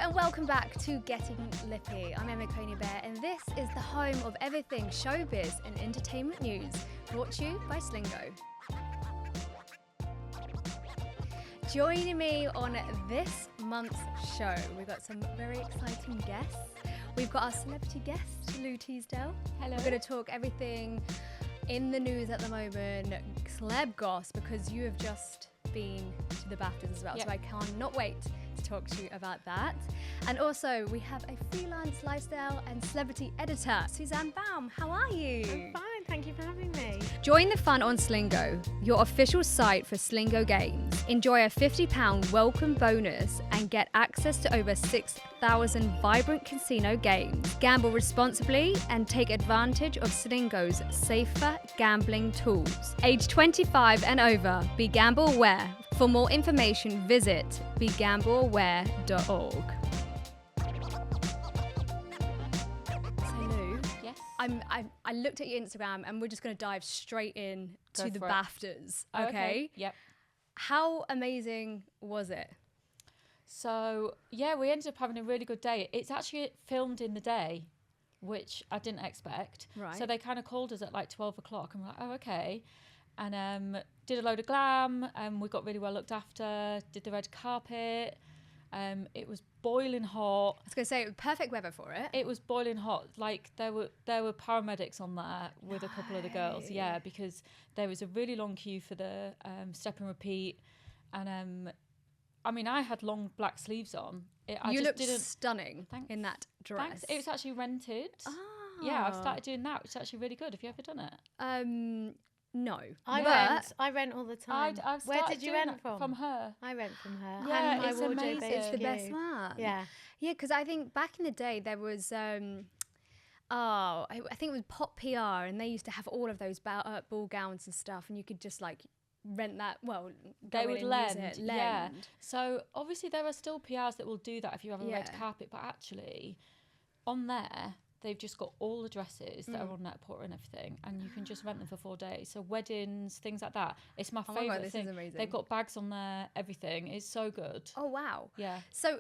and welcome back to Getting Lippy. I'm Emma Coney Bear, and this is the home of everything showbiz and entertainment news, brought to you by Slingo. Joining me on this month's show, we've got some very exciting guests. We've got our celebrity guest, Teesdale. Hello. We're going to talk everything in the news at the moment, celeb goss, because you have just been to the BAFTAs as well. Yep. So I cannot wait to talk to you about that. And also, we have a freelance lifestyle and celebrity editor, Suzanne Baum. How are you? I'm fine, thank you for having me. Join the fun on Slingo, your official site for Slingo games. Enjoy a £50 welcome bonus and get access to over 6,000 vibrant casino games. Gamble responsibly and take advantage of Slingo's safer gambling tools. Age 25 and over, be gamble aware. For more information, visit begambleaware.org. I looked at your Instagram and we're just going to dive straight in to the BAFTAs. Okay? Yep. How amazing was it? So, yeah, we ended up having a really good day. It's actually filmed in the day, which I didn't expect. Right. So they kind of called us at like 12 o'clock and we're like, oh, okay. And did a load of glam and we got really well looked after, did the red carpet. It was boiling hot. I was going to say, perfect weather for it. It was boiling hot. Like there were paramedics on there with a couple of the girls. Yeah, because there was a really long queue for the step and repeat. And I mean, I had long black sleeves on. You looked stunning in that dress. Thanks. It was actually rented. Oh. Yeah, I've started doing that, which is actually really good. Have you ever done it? No. I rent all the time. Where did you rent from? From her. I rent from her. Yeah, and my it's wardrobe amazing. It's the HQ. best one. Yeah. Yeah, because I think back in the day there was, I think it was Pop PR, and they used to have all of those ball gowns and stuff, and you could just like rent that. Well, they would lend. Yeah. Yeah. So obviously there are still PRs that will do that if you have a red Yeah. carpet, but actually on there they've just got all the dresses that are on Netport and everything, and you can just rent them for 4 days. So weddings, things like that. It's my favourite God, this thing. is amazing. They've got bags on there, everything. It's so good. Oh wow. Yeah. So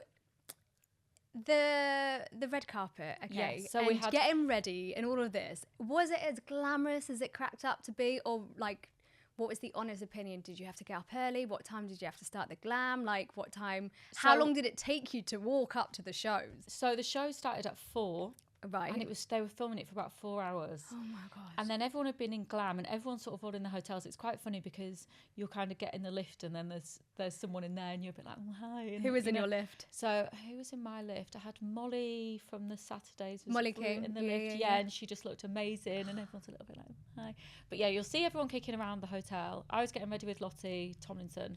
the red carpet, okay. Yeah, so and we had getting ready and all of this. Was it as glamorous as it cracked up to be, or like, what was the honest opinion? Did you have to get up early? What time did you have to start the glam? Like, what time? How long did it take you to walk up to the shows? So the show started at 4. Right. And they were filming it for about 4 hours. Oh my gosh. And then everyone had been in glam, and everyone's sort of all in the hotels. It's quite funny because you'll kind of get in the lift, and then there's someone in there, and you're a bit like, oh, hi. And, Who was in your lift? So who was in my lift? I had Molly from the Saturdays. Molly King in the lift. Yeah, and she just looked amazing, and everyone's a little bit like, hi. But yeah, you'll see everyone kicking around the hotel. I was getting ready with Lottie Tomlinson.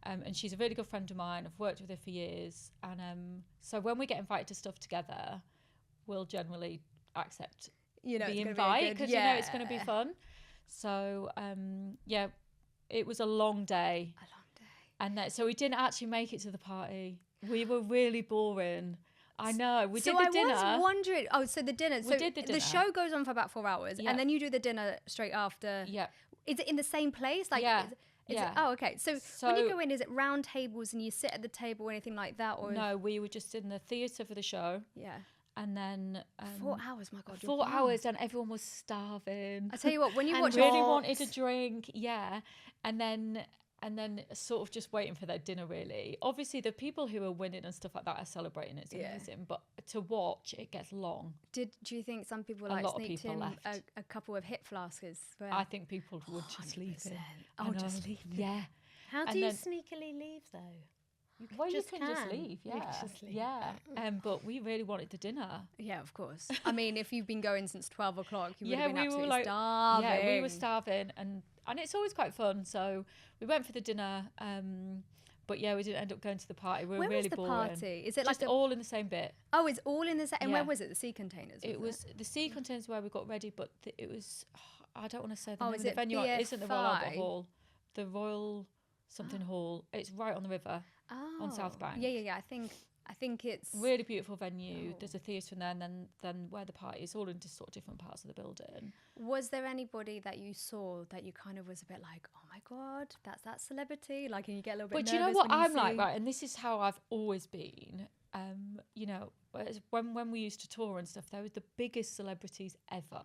And she's a really good friend of mine. I've worked with her for years. And so when we get invited to stuff together, we'll generally accept the invite because you know it's going to be fun. So yeah, it was a long day. And so we didn't actually make it to the party. We were really boring. I know. We did the dinner. I was wondering. Oh, so the dinner. We did the dinner. The show goes on for about 4 hours, and then you do the dinner straight after. Yeah. Is it in the same place? Like, yeah. Oh, okay. So when you go in, is it round tables and you sit at the table or anything like that? Or no, we were just in the theatre for the show. Yeah. And then 4 hours, my God. 4 hours, and everyone was starving. I tell you what, when you watch, really wanted a drink, yeah, and then sort of just waiting for their dinner. Really, obviously the people who are winning and stuff like that are celebrating. It's amazing, but to watch it gets long. Do you think some people sneaked in a couple of hit flasks? I think people would just leave it. Just leave it. Yeah. How do you sneakily leave though? You can just leave, yeah. But we really wanted the dinner. Yeah, of course. I mean, if you've been going since 12 o'clock, you would have been absolutely like, starving. Yeah, we were starving, and it's always quite fun. So we went for the dinner, but yeah, we didn't end up going to the party. We were really boring. Where was the party? Is it just like all in the same bit? Oh, it's all in the same. And where was it? The Sea Containers? It was the Sea Containers where we got ready, but it was. I don't want to say the name name of the venue. It isn't the Royal Albert Hall. The Royal something hall. It's right on the river. On South Bank. Yeah. I think it's really beautiful venue. There's a theatre in there, and then where the party is, all in just sort of different parts of the building. Was there anybody that you saw that you kind of was a bit like, oh my God, that's that celebrity? Like, and you get a little bit nervous. But you know what I'm like, right? And this is how I've always been. you know, when we used to tour and stuff, they were the biggest celebrities ever.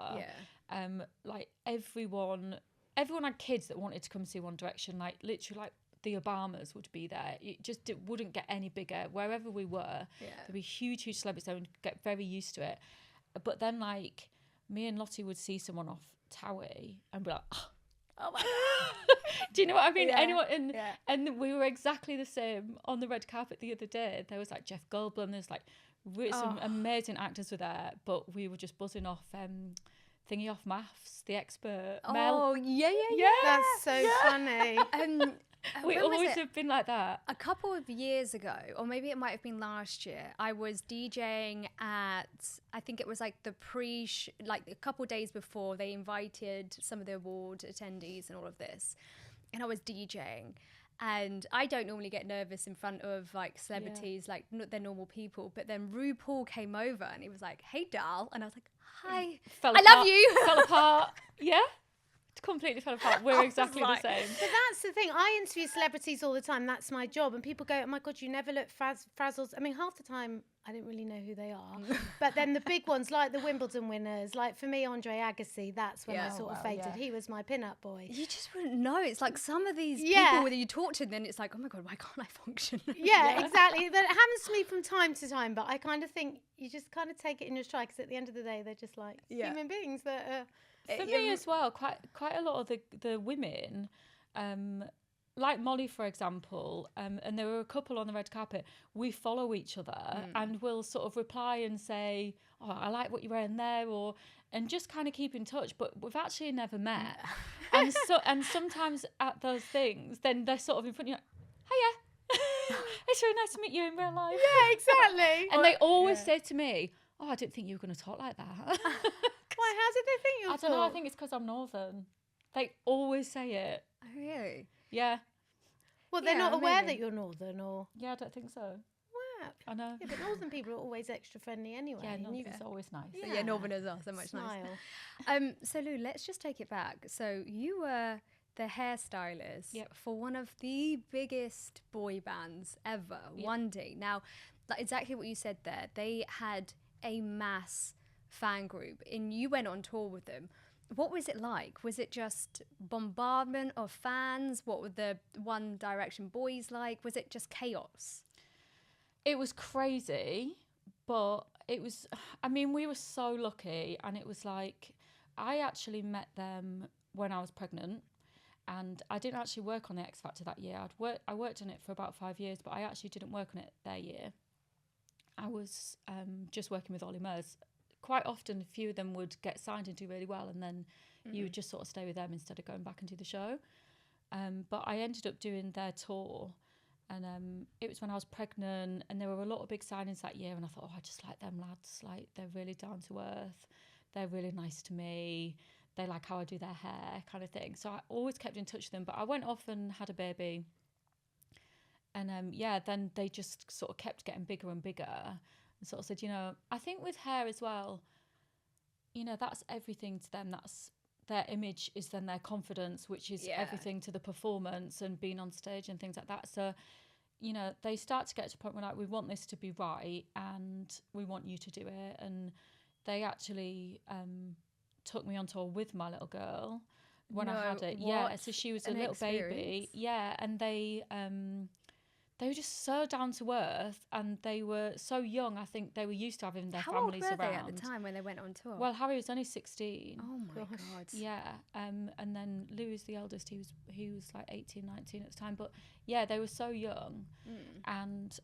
Yeah. Like everyone had kids that wanted to come see One Direction. Like literally, like the Obamas would be there. It wouldn't get any bigger. Wherever we were, there'd be huge celebrities. I would get very used to it. But then, like, me and Lottie would see someone off Towie and be like, oh my God. Do you know what I mean? Yeah. And we were exactly the same on the red carpet the other day. There was like Jeff Goldblum. There's like some amazing actors were there, but we were just buzzing off thingy off Maths, the expert. Mel. Oh, yeah. That's so funny. We always have been like that. A couple of years ago, or maybe it might have been last year, I was DJing at, I think it was like like a couple of days before they invited some of the award attendees and all of this. And I was DJing. And I don't normally get nervous in front of like celebrities, like they're normal people. But then RuPaul came over and he was like, "Hey, doll," and I was like, "Hi, love you." Fell apart. Yeah. Completely fell apart. We're exactly the same. But that's the thing. I interview celebrities all the time. That's my job. And people go, "Oh my God, you never look frazzled." I mean, half the time I didn't really know who they are. But then the big ones, like the Wimbledon winners, like for me, Andre Agassi, that's when I sort of faded. Yeah. He was my pin-up boy. You just wouldn't know. It's like some of these people that you talk to, and then it's like, oh my God, why can't I function? Yeah, exactly. That happens to me from time to time. But I kind of think you just kind of take it in your stride, because at the end of the day, they're just like human beings that are... For me as well, quite a lot of the women, like Molly, for example, and there were a couple on the red carpet, we follow each other and we'll sort of reply and say, "Oh, I like what you're wearing there," and just kind of keep in touch, but we've actually never met. and sometimes at those things, then they're sort of in front of you, like, "Hiya, it's really nice to meet you in real life." Yeah, exactly. And they always say to me, "Oh, I didn't think you were going to talk like that." Why? How did they think you were? I don't know. I think it's because I'm Northern. They always say it. Oh, really? Yeah. Well, they're not aware that you're Northern, or... Yeah, I don't think so. Wow. I know. Yeah, but Northern people are always extra friendly anyway. Yeah, Northern's always nice. Yeah, Northerners are so much nicer. So, Lou, let's just take it back. So, you were the hairstylist for one of the biggest boy bands ever, One Day. Now, like exactly what you said there, they had a mass fan group and you went on tour with them. What was it like? Was it just bombardment of fans? What were the One Direction boys like? Was it just chaos? It was crazy, but it was, I mean, we were so lucky. And it was like, I actually met them when I was pregnant, and I didn't actually work on the X Factor that year. I worked on it for about 5 years, but I actually didn't work on it that year. I was just working with Ollie Murs. Quite often, a few of them would get signed and do really well, and then you would just sort of stay with them instead of going back and do the show. But I ended up doing their tour, and it was when I was pregnant, and there were a lot of big signings that year, and I thought, oh, I just like them lads. Like, they're really down to earth. They're really nice to me. They like how I do their hair, kind of thing. So I always kept in touch with them. But I went off and had a baby. And then they just sort of kept getting bigger and bigger. And sort of said, I think with hair as well, that's everything to them. That's their image, is then their confidence, which is everything to the performance and being on stage and things like that. So, they start to get to a point where like, we want this to be right and we want you to do it. And they actually took me on tour with my little girl when I had it. Yeah, so she was a little baby. Yeah, and they were just so down to earth, and they were so young. I think they were used to having their families around. How old were they at the time when they went on tour? Well, Harry was only 16. Oh my God. Yeah, and then Louis, the eldest, he was like 18, 19 at the time. But yeah, they were so young, and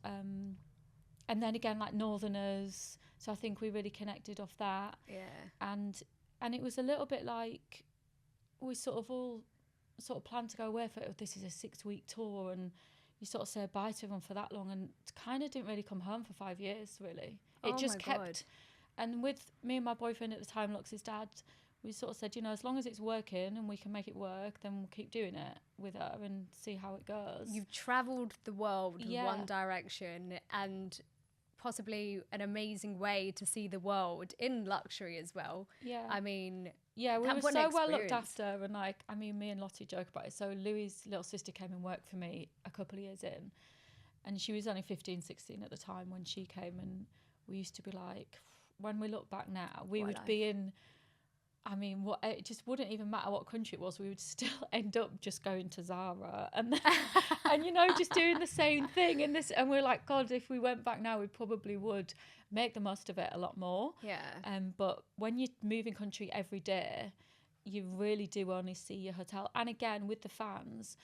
then again like Northerners. So I think we really connected off that. Yeah, and it was a little bit like we sort of all sort of planned to go away for it. This is a 6-week tour, and you sort of say bye to everyone for that long, and kind of didn't really come home for 5 years, really. It just kept. God. And with me and my boyfriend at the time, Lux's dad, we sort of said, as long as it's working and we can make it work, then we'll keep doing it with her and see how it goes. You've travelled the world with One Direction, and possibly an amazing way to see the world in luxury as well. Yeah. I mean... Yeah, we were so well looked after, and like, I mean, me and Lottie joke about it. So Louis' little sister came and worked for me a couple of years in, And she was only 15, 16 at the time when she came, and we used to be like, when we look back now, we would be in, I mean, what, it just wouldn't even matter what country it was. We would still end up just going to Zara and and you know, just doing the same thing. And we're like, God, if we went back now, we probably would make the most of it a lot more. Yeah. But when you're moving country every day, you really do only see your hotel. And again, with the fans,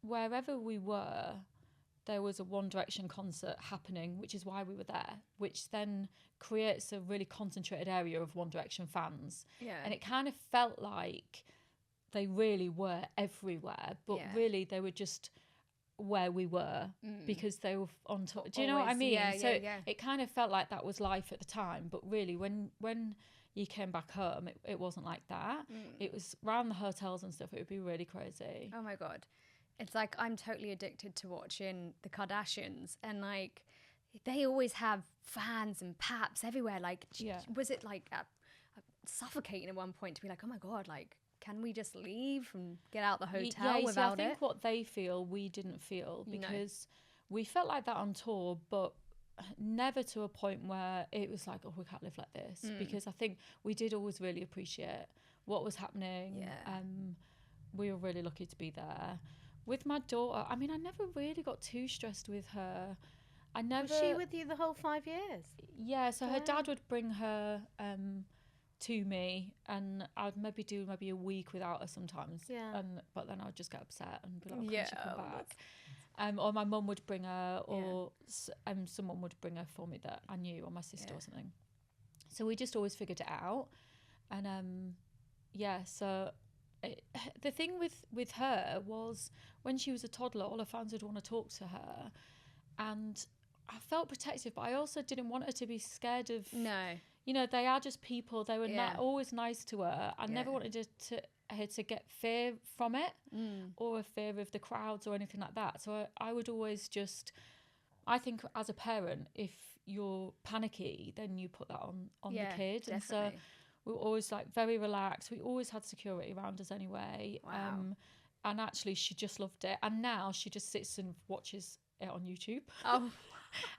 wherever we were, there was a One Direction concert happening, which is why we were there, which then creates a really concentrated area of One Direction fans. Yeah. And it kind of felt like they really were everywhere, but really they were just where we were because they were on top. Do you know what I mean? Yeah, so yeah. it kind of felt like that was life at the time, but really when you came back home, it wasn't like that. It was around the hotels and stuff. It would be really crazy. Oh my God. It's like I'm totally addicted to watching the Kardashians, and like they always have fans and paps everywhere. Like, was it like suffocating at one point to be like, oh my God, like, can we just leave and get out the hotel without it? I think what they feel, we didn't feel, because we felt like that on tour, but never to a point where it was like, oh, we can't live like this. Because I think we did always really appreciate what was happening. Yeah. We were really lucky to be there. With my daughter, I mean, I never really got too stressed with her. Was she with you the whole 5 years? Yeah, so her dad would bring her to me, and I'd maybe do a week without her sometimes. Yeah. But then I'd just get upset and be like, can she come back? Or my mum would bring her, or someone would bring her for me that I knew, or my sister or something. So we just always figured it out. And so the thing with her was when she was a toddler, all her fans would want to talk to her, and I felt protective, but I also didn't want her to be scared of. No, you know, they are just people. They were always nice to her. I never wanted her to get fear from it or a fear of the crowds or anything like that. So I would always just, I think as a parent, if you're panicky, then you put that on the kid. Definitely. And so we were always like very relaxed. We always had security around us anyway. Wow. And actually she just loved it. And now she just sits and watches it on YouTube. Oh.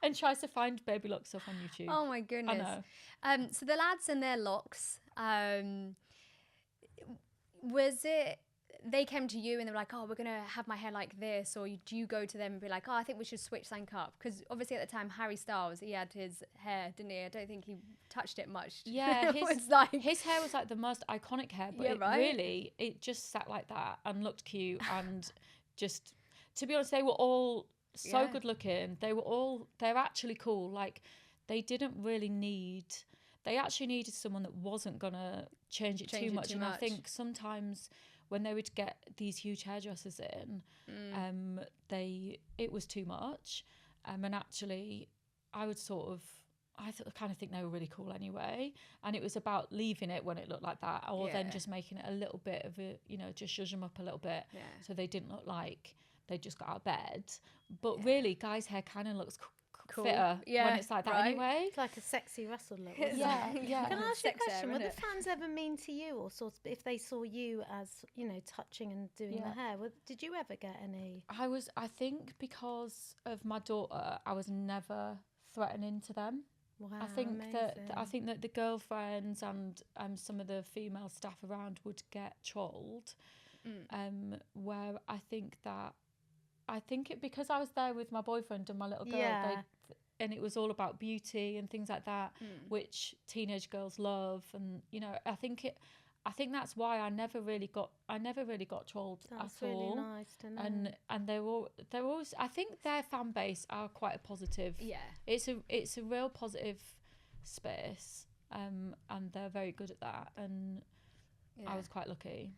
And tries to find Baby Lock stuff on YouTube. Oh my goodness. I know. So the lads and their locks, was it, they came to you and they were like, oh, we're going to have my hair like this, or do you go to them and be like, oh, I think we should switch something up? Because obviously at the time, Harry Styles, he had his hair, didn't he? I don't think he touched it much. Yeah, his hair was like the most iconic hair, but really, it just sat like that and looked cute. And just, to be honest, they were all so good looking. They're actually cool. Like, they didn't really they actually needed someone that wasn't going to change it too much. I think sometimes when they would get these huge hairdressers in, it was too much. And actually, I would kind of think they were really cool anyway. And it was about leaving it when it looked like that, or then just making it a little bit of a, just zhuzh them up a little bit, so they didn't look like they just got out of bed. But really, guys' hair kind of looks cool. Fitter when it's like that anyway. It's like a sexy Russell look. Yeah. Can I ask you a question? Were the fans ever mean to you, or sort of, if they saw you as, touching and doing the hair? Did you ever get any? I think because of my daughter, I was never threatening to them. Wow, I think that the girlfriends and some of the female staff around would get trolled. Where I think it because I was there with my boyfriend and my little girl, and it was all about beauty and things like that, which teenage girls love, and I think that's why I never really got trolled that's at really all. Nice to know. And they're always, I think their fan base are quite a positive. Yeah, it's a real positive space, and they're very good at that, and I was quite lucky.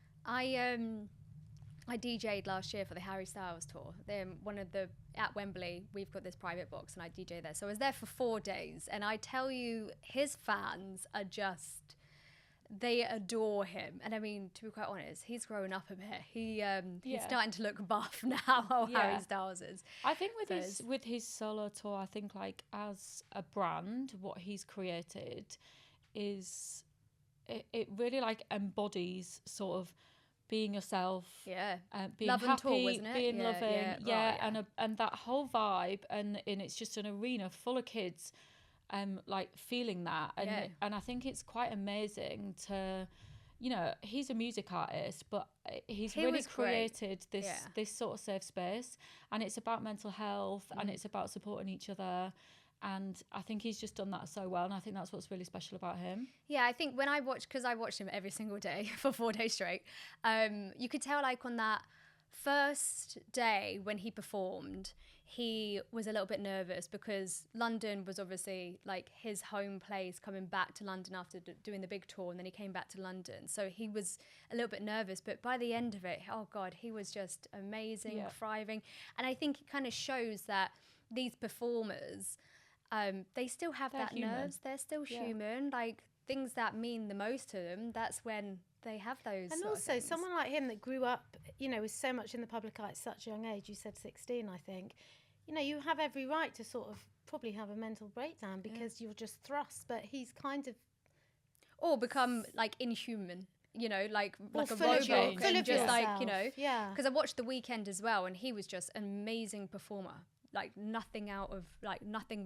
I DJ'd last year for the Harry Styles tour. At Wembley, we've got this private box, and I DJ'd there. So I was there for 4 days, and I tell you, his fans are just, they adore him. And I mean, to be quite honest, he's growing up a bit. He's starting to look buff now, Harry Styles is. I think with his solo tour, I think like as a brand, what he's created is, it really like embodies sort of being yourself, being Love and happy, Tour, wasn't it? being loving, Oh, and that whole vibe, and it's just an arena full of kids, like feeling that, and I think it's quite amazing to, you know, he's a music artist, but he really created this sort of safe space, and it's about mental health, and it's about supporting each other. And I think he's just done that so well, and I think that's what's really special about him. Yeah, I think when I watched, because I watched him every single day for 4 days straight, you could tell like on that first day when he performed, he was a little bit nervous because London was obviously like his home place, coming back to London after doing the big tour, and then he came back to London. So he was a little bit nervous, but by the end of it, oh God, he was just amazing, thriving. And I think it kind of shows that these performers, they still have that nerves. They're still human. Like things that mean the most to them, that's when they have those. And also someone like him that grew up, you know, with so much in the public eye at such a young age, you said 16, I think, you know, you have every right to sort of probably have a mental breakdown because you're just thrust, but he's kind of... Or become like inhuman. You know, like a full robot, of just like, you know, yeah. Because I watched The Weeknd as well, and he was just an amazing performer. Like nothing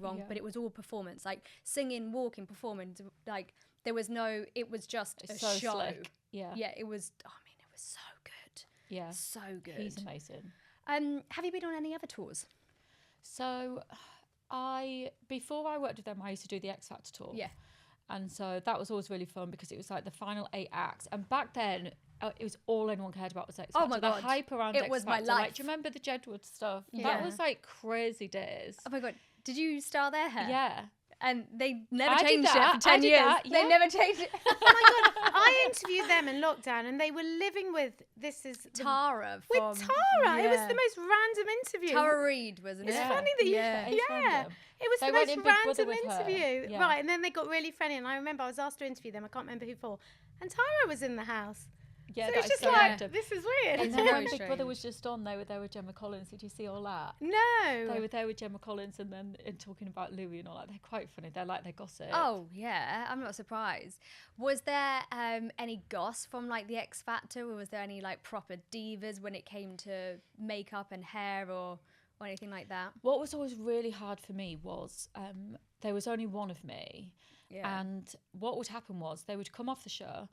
wrong, but it was all performance, like singing, walking, performing. Like there was no, it was just a show. Slick. Yeah, it was. I mean, it was so good. Yeah, so good. He's amazing. Have you been on any other tours? So, before I worked with them, I used to do the X Factor tour. Yeah. And so that was always really fun because it was like the final 8 acts. And back then, it was all anyone cared about was X Factor. Oh my God. The hype around X Factor. It was my life. Like, do you remember the Jedward stuff? Yeah. That was like crazy days. Oh my God. Did you style their hair? Yeah. And they never I changed did that. it for 10 I did years. that, They yeah. never changed it. Oh my God, I interviewed them in lockdown and they were living with, Tara. With Tara. It was the most random interview. Tara Reid, wasn't it? It's funny that you... It's random. It was They the went most in Big Brother random with her. interview. Yeah. Right, and then they got really friendly. And I remember I was asked to interview them. I can't remember who for. And Tara was in the house. Yeah, so that it's is just so like, random. this is weird. And It's then very when Big strange. Brother was just on, they were there with Gemma Collins. Did you see all that? No. They were there with Gemma Collins and then talking about Louis and all that. They're quite funny. They're like, they gossip. Oh yeah, I'm not surprised. Was there any goss from like the X Factor, or was there any like proper divas when it came to makeup and hair or anything like that? What was always really hard for me was there was only one of me. Yeah. And what would happen was they would come off the show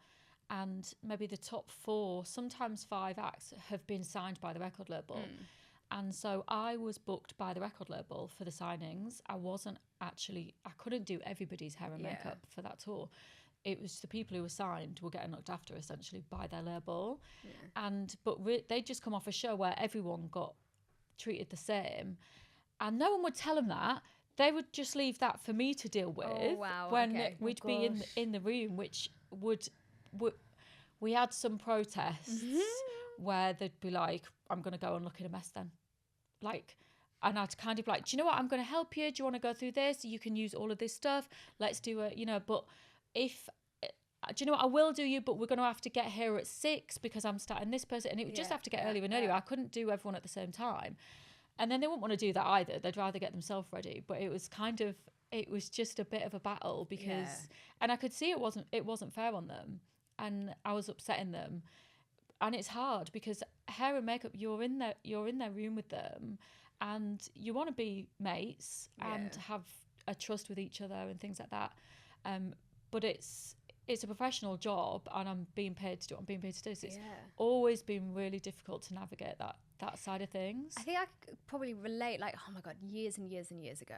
and maybe the top 4, sometimes 5 acts have been signed by the record label. And so I was booked by the record label for the signings. I couldn't do everybody's hair and makeup for that tour. It was the people who were signed were getting looked after essentially by their label. But they'd just come off a show where everyone got treated the same. And no one would tell them that. They would just leave that for me to deal with when we'd be in the room, which we had some protests where they'd be like, I'm going to go and look in a mess then. Like, and I'd kind of like, do you know what? I'm going to help you. Do you want to go through this? You can use all of this stuff. Let's do it, but if, do you know what? I will do you, but we're going to have to get here at 6 because I'm starting this person. And it would just have to get earlier and earlier. I couldn't do everyone at the same time. And then they wouldn't want to do that either. They'd rather get themselves ready. But it was just a bit of a battle because, and I could see it wasn't fair on them. And I was upsetting them. And it's hard because hair and makeup, you're in their room with them and you want to be mates and have a trust with each other and things like that. But it's a professional job and I'm being paid to do what I'm being paid to do. So it's always been really difficult to navigate that side of things. I think I could probably relate, like, oh my God, years and years and years ago.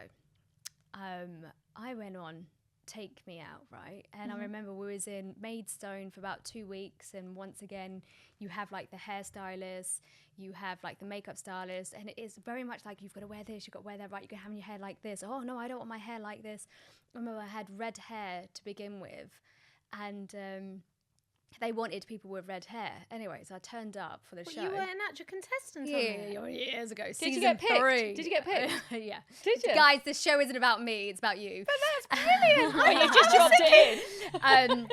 I went on Take Me Out, right? And I remember we was in Maidstone for about 2 weeks, and once again you have like the hairstylist, you have like the makeup stylist, and it is very much like you've got to wear this, you've got to wear that, right? You can have your hair like this. Oh no, I don't want my hair like this. I remember I had red hair to begin with, and they wanted people with red hair. Anyway, so I turned up for the show. You were an actual contestant on it? Yeah, years ago. Did you get picked? 3. Did you get picked? Yeah. Did you? Guys, this show isn't about me, it's about you. But that's brilliant. Oh, you just dropped it in.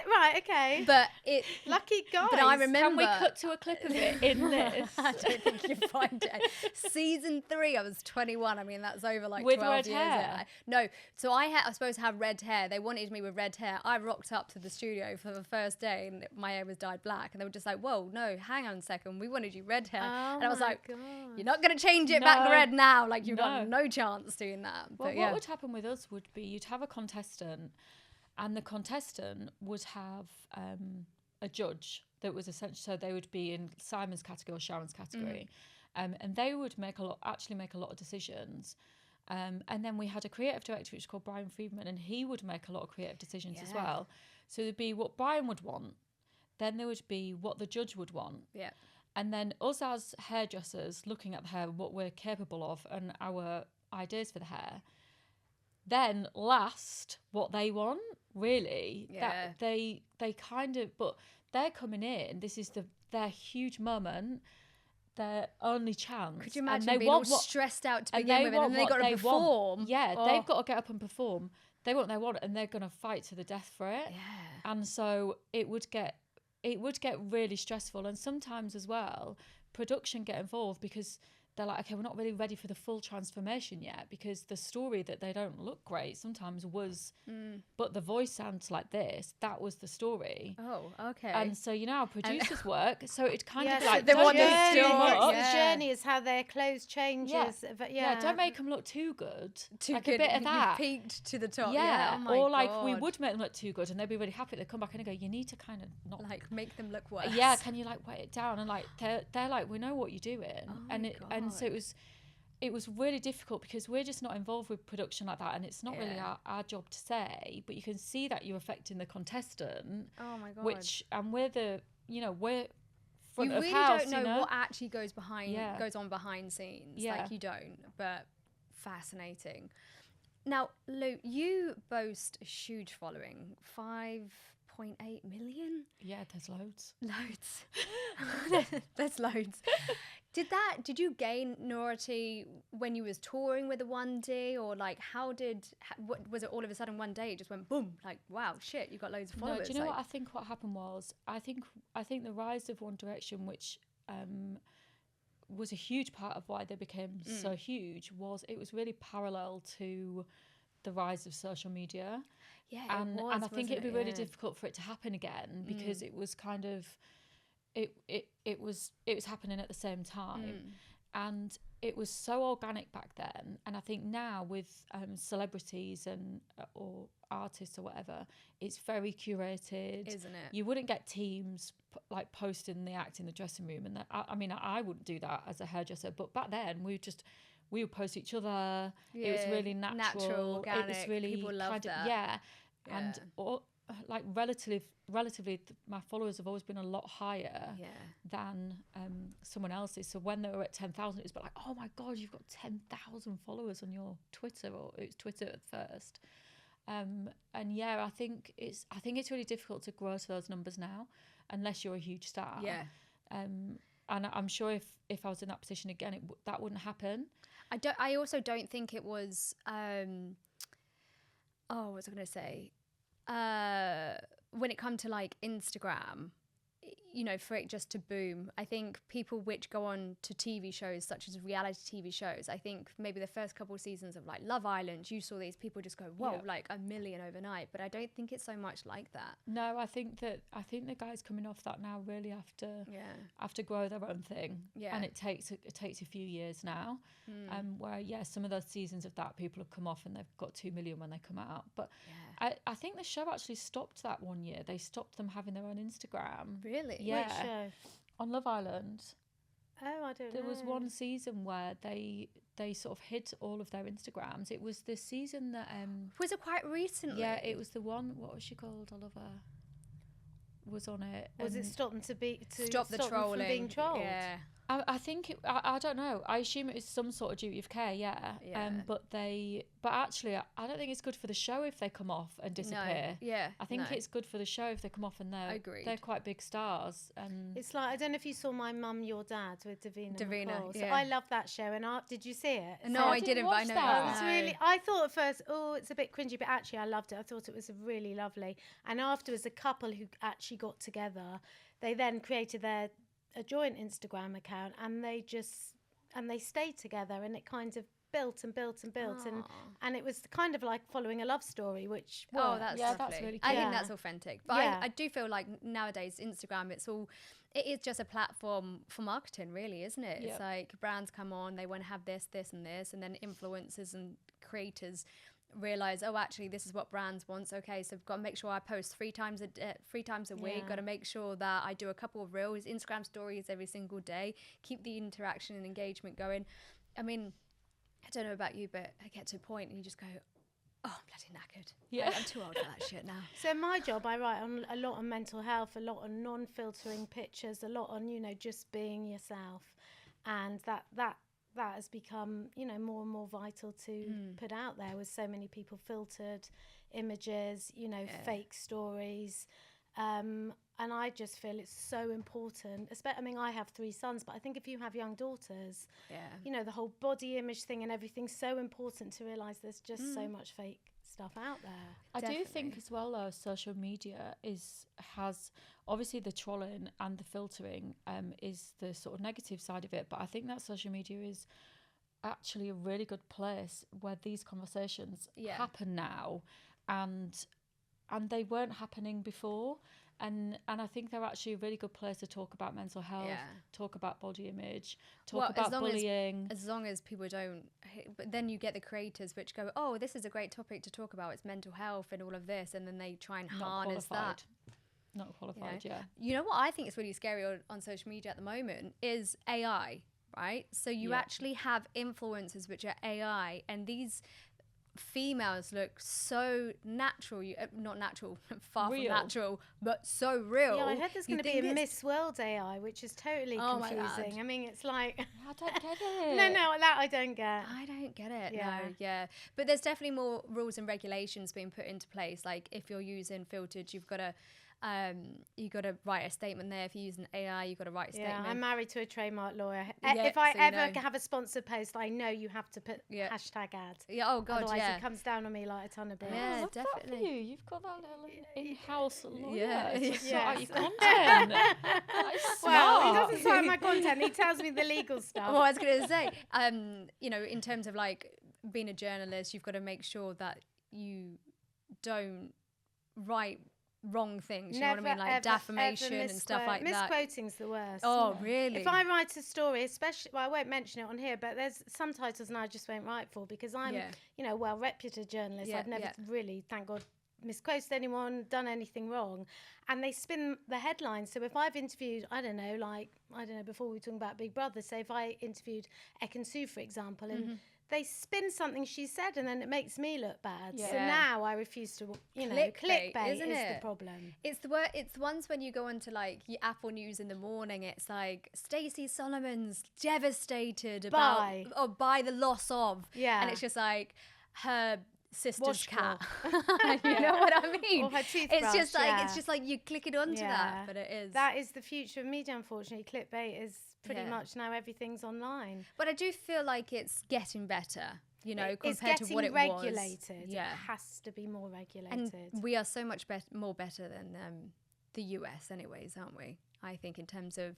Right, okay. But it... Lucky guys. But I remember... Can we cut to a clip of it in this? I don't think you find it. Season 3, I was 21. I mean, that's over like with 12 red years. hair? No. So I was supposed to have red hair. They wanted me with red hair. I rocked up to the studio for the first day saying my hair was dyed black, and they were just like, whoa, no, hang on a second, we wanted you red hair. Oh And I was my like, God. you're not going to change it back No. red now. Like, you've No. got no chance doing that. Well, But what would happen with us would be you'd have a contestant, and the contestant would have a judge that was essentially, so they would be in Simon's category or Sharon's category, and they would make a lot of decisions. And then we had a creative director, which is called Brian Friedman, and he would make a lot of creative decisions as well. So there'd be what Brian would want, then there would be what the judge would want. Yeah. And then us as hairdressers looking at the hair, what we're capable of and our ideas for the hair. Then last, what they want, really. Yeah. That they kind of, but they're coming in, this is their huge moment, their only chance. Could you imagine and they being want all stressed out to begin with, and then they got to perform? Yeah, they've got to get up and perform. They want what they want, and they're going to fight to the death for it. Yeah. And so it would get really stressful, and sometimes as well, production get involved because they're like, okay, we're not really ready for the full transformation yet, because the story that they don't look great sometimes was, but the voice sounds like this. That was the story. Oh, okay. And so you know how producers work. So it kind of so like they the want don't this make journey, still them more. look- the journey is how their clothes changes. Yeah. But yeah, don't make them look too good. Too like good. a bit of that. You've peaked to the top. Yeah, Oh my or like we God. would make them look too good, and they'd be really happy. They'd come back and they go, "You need to kind of not like make them look worse. yeah, can you like weight it down?" And like they're like, "We know what you're doing," Oh and my and so God. it was really difficult because we're just not involved with production like that, and it's not really Yeah. our job to say. But you can see that you're affecting the contestant, Oh my God. which and we're front you of really house, don't know, you know what actually goes Yeah. on behind scenes. Yeah. Like, you don't, but fascinating. Now, Lou, you boast a huge following, 5.8 million. Yeah, there's loads. Loads. That's loads. Did you gain notoriety when you was touring with the 1D, or like what was it all of a sudden one day it just went boom, like, wow, shit, you got loads of followers? No, do you know like, what I think? What happened was I think the rise of One Direction, which was a huge part of why they became so huge, was it was really parallel to the rise of social media. Yeah, and I think it'd be really difficult for it to happen again, because it was kind of it was happening at the same time, and it was so organic back then. And I think now with celebrities and or artists or whatever, it's very curated, isn't it? You wouldn't get teams like posting the act in the dressing room, and that, I mean, I wouldn't do that as a hairdresser, but back then we would post each other. It was really natural, organic. It was really People loved that. yeah. And like relatively my followers have always been a lot higher than someone else's. So when they were at 10,000, it was like, oh my God, you've got 10,000 followers on your Twitter, or it was Twitter at first. And yeah, I think it's really difficult to grow to those numbers now, unless you're a huge star. Yeah. And I'm sure if I was in that position again, that wouldn't happen. I also don't think it was what was I going to say? When it comes to like Instagram, you know, for it just to boom, I think people which go on to TV shows such as reality TV shows, I think maybe the first couple of seasons of like Love Island, you saw these people just go, whoa, like 1 million overnight. But I don't think it's so much like that. No, I think the guys coming off that now really have to grow their own thing. Yeah. And it takes a few years now. Where some of those seasons of that, people have come off and they've got 2 million when they come out. But I think the show actually stopped that one year. They stopped them having their own Instagram. Really? Yeah. Which show? On Love Island. Oh, I don't know. There was one season where they sort of hid all of their Instagrams. It was the season that Was it quite recently? yeah, it was the one, what was she called? Oliver was on it. Was it and stop them to Stop the them trolling. from being trolled? Yeah. I think I don't know. I assume it was some sort of duty of care, yeah. But actually, I don't think it's good for the show if they come off and disappear. No. Yeah. I think it's good for the show if they come off and they're quite big stars. And It's like, I don't know if you saw My Mum, Your Dad with Davina. Davina, So yeah. I love that show. And did you see it? No, So I didn't, but I watch know that. It was really, I thought at first, it's a bit cringy, but actually I loved it. I thought it was really lovely. And afterwards, a couple who actually got together, they then created a joint Instagram account, and they just and they stayed together, and it kind of built and built and built, and it was kind of like following a love story, which that's lovely. That's really I cute. think that's authentic. But I do feel like nowadays Instagram, it is just a platform for marketing, really, isn't it? It's like brands come on, they want to have this, this, and this, and then influencers and creators realize, oh, actually, this is what brands want. Okay, so I've got to make sure I post 3 times a week. Got to make sure that I do a couple of reels, Instagram stories every single day. Keep the interaction and engagement going. I mean, I don't know about you, but I get to a point and you just go, oh, I'm bloody knackered. Yeah, I'm too old for that shit now. So my job, I write on a lot on mental health, a lot on non-filtering pictures, a lot on, just being yourself, and that has become, more and more vital to put out there, with so many people filtered images, fake stories. And I just feel it's so important. I mean, I have 3 sons, but I think if you have young daughters, the whole body image thing and everything's so important to realise there's just so much fake stuff out there. I do think as well, though, social media has obviously the trolling and the filtering is the sort of negative side of it, but I think that social media is actually a really good place where these conversations happen now, and they weren't happening before. And I think they're actually a really good place to talk about mental health, talk about body image, talk about bullying. As long as people don't... But then you get the creators which go, oh, this is a great topic to talk about. It's mental health and all of this. And then they try and harness that. Not qualified, You know what I think is really scary on social media at the moment is AI, right? So you actually have influencers which are AI, and these... females look so natural, not natural, far real. from natural, but so real. Yeah, I heard there's going to be a Miss World AI, which is totally confusing. I mean, it's like... I don't get it. No, that I don't get. I don't get it, no. But there's definitely more rules and regulations being put into place. Like, if you're using filtered, you've got to write a statement there. If you're using AI, you've got to write a statement. I'm married to a trademark lawyer. If I ever have a sponsored post, I know you have to put hashtag ad. Yeah, oh God, otherwise it comes down on me like a ton of bricks. Yeah, love definitely. That for you. You've got that little in-house lawyer Yeah. to sort out your Yes. content. That is smart. Well, he doesn't sign my content. He tells me the legal stuff. Well, I was going to say, in terms of like being a journalist, you've got to make sure that you don't write wrong things, you know what I mean, like defamation and stuff like that. Misquoting's the worst. Oh, really? If I write a story, especially, well, I won't mention it on here, but there's some titles and I just won't write for, because I'm, well-reputed journalist. I've never really, thank God, misquoted anyone, done anything wrong, and they spin the headlines. So if I've interviewed, before we were talking about Big Brother, say if I interviewed Ekin-Su, for example, and they spin something she said and then it makes me look bad. So now I refuse to, clickbait is the problem. It's the ones when you go onto like your Apple News in the morning, it's like Stacey Solomon's devastated by the loss of. Yeah. And it's just like her sister's cat. You know what I mean? Or her toothbrush. It's just like you click it onto that, but it is. That is the future of media, unfortunately. Clickbait is pretty much now everything's online. But I do feel like it's getting better, to compared to what it regulated. was. Yeah. It has to be more regulated. And we are so much more better than the US anyways, aren't we? I think in terms of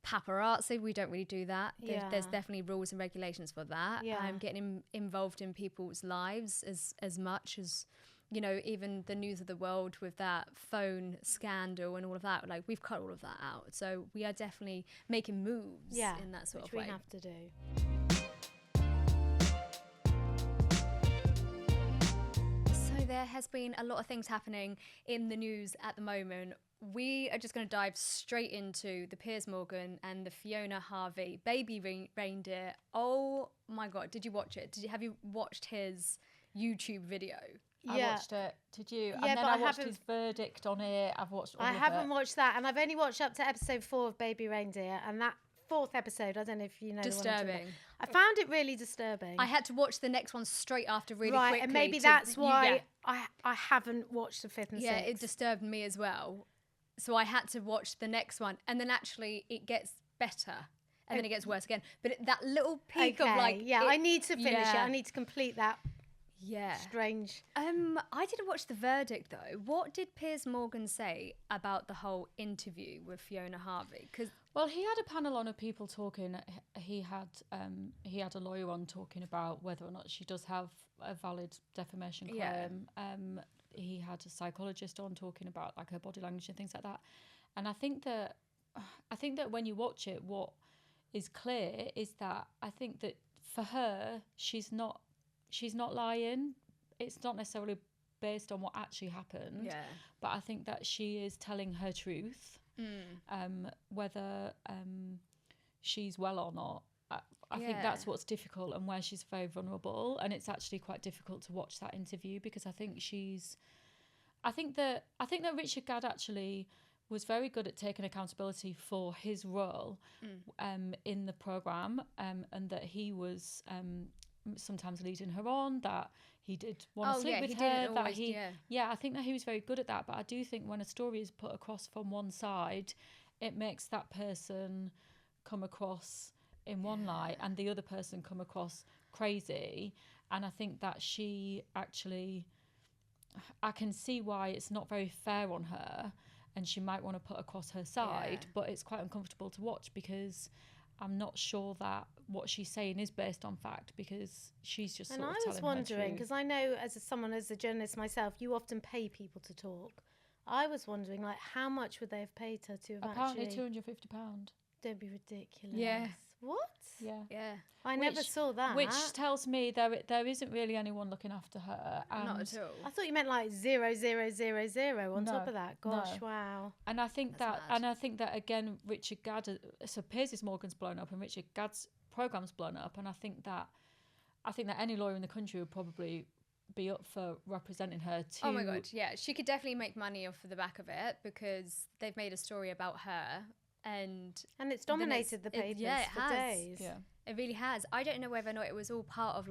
paparazzi, we don't really do that. There's definitely rules and regulations for that. Getting involved in people's lives as much as, even the news of the world with that phone scandal and all of that, like we've cut all of that out. So we are definitely making moves in that sort of way. Which we have to do. So there has been a lot of things happening in the news at the moment. We are just going to dive straight into the Piers Morgan and the Fiona Harvey baby reindeer. Oh my God, did you watch it? Have you watched his YouTube video? I watched it. Did you? Yeah, and then I watched his verdict on it. I've watched all of it. I haven't watched that, and I've only watched up to episode 4 of Baby Reindeer, and that 4th episode, I don't know if you know. Disturbing. I found it really disturbing. I had to watch the next one straight after really quickly. And maybe that's why I haven't watched the 5th and 6th. Yeah, it disturbed me as well. So I had to watch the next one, and then actually it gets better. And then it gets worse again. But that little peak of like... Yeah, I need to finish it. I need to complete that. Yeah. Strange. I didn't watch the verdict though. What did Piers Morgan say about the whole interview with Fiona Harvey? Because Well, he had a panel on of people talking. He had a lawyer on talking about whether or not she does have a valid defamation claim. Yeah. He had a psychologist on talking about like her body language and things like that. And I think that when you watch it, what is clear is that I think that for her, she's not lying. It's not necessarily based on what actually happened. Yeah. But I think that she is telling her truth. Whether she's well or not. I think that's what's difficult, and where she's very vulnerable, and it's actually quite difficult to watch that interview because I think that Richard Gadd actually was very good at taking accountability for his role in the programme, and that he was sometimes leading her on, that he did want to sleep with her, I think that he was very good at that. But I do think when a story is put across from one side, it makes that person come across in one light and the other person come across crazy. And I think that she actually, I can see why it's not very fair on her, and she might want to put across her side, but it's quite uncomfortable to watch because I'm not sure that what she's saying is based on fact, because she's just sort of telling her truth. And I was wondering, because I know as a journalist myself, you often pay people to talk. I was wondering, like, how much would they have paid her to have Apparently actually... £250. Don't be ridiculous. Yeah. What? Yeah. I never saw that. Which tells me there isn't really anyone looking after her. Not at all. I thought you meant like 0,000 on top of that. Gosh, wow. And I think that again, Richard Gadd, so Piers Morgan's blown up and Richard Gadd's programme's blown up, and I think that any lawyer in the country would probably be up for representing her too. Oh my god, yeah, she could definitely make money off the back of it because they've made a story about her. And it's dominated the papers for days. Yeah, it really has. I don't know whether or not it was all part of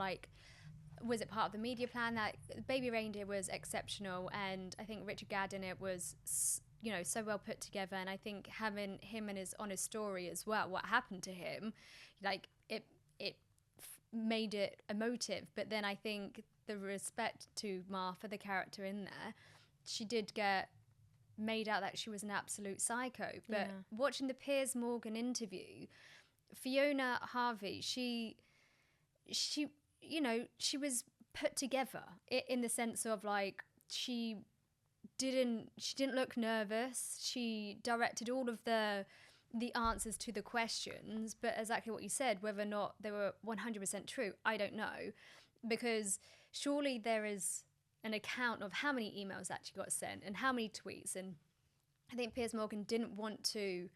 was it part of the media plan? That Baby Reindeer was exceptional, and I think Richard Gadd in it was, so well put together. And I think having him and his honest story as well, what happened to him, it made it emotive. But then I think the respect to Martha, the character in there, she did get made out that she was an absolute psycho. But watching the Piers Morgan interview, Fiona Harvey, she was put together in the sense of like she didn't look nervous. She directed all of the answers to the questions, but exactly what you said, whether or not they were 100% true, I don't know, because surely there is an account of how many emails actually got sent and how many tweets. And I think Piers Morgan didn't want to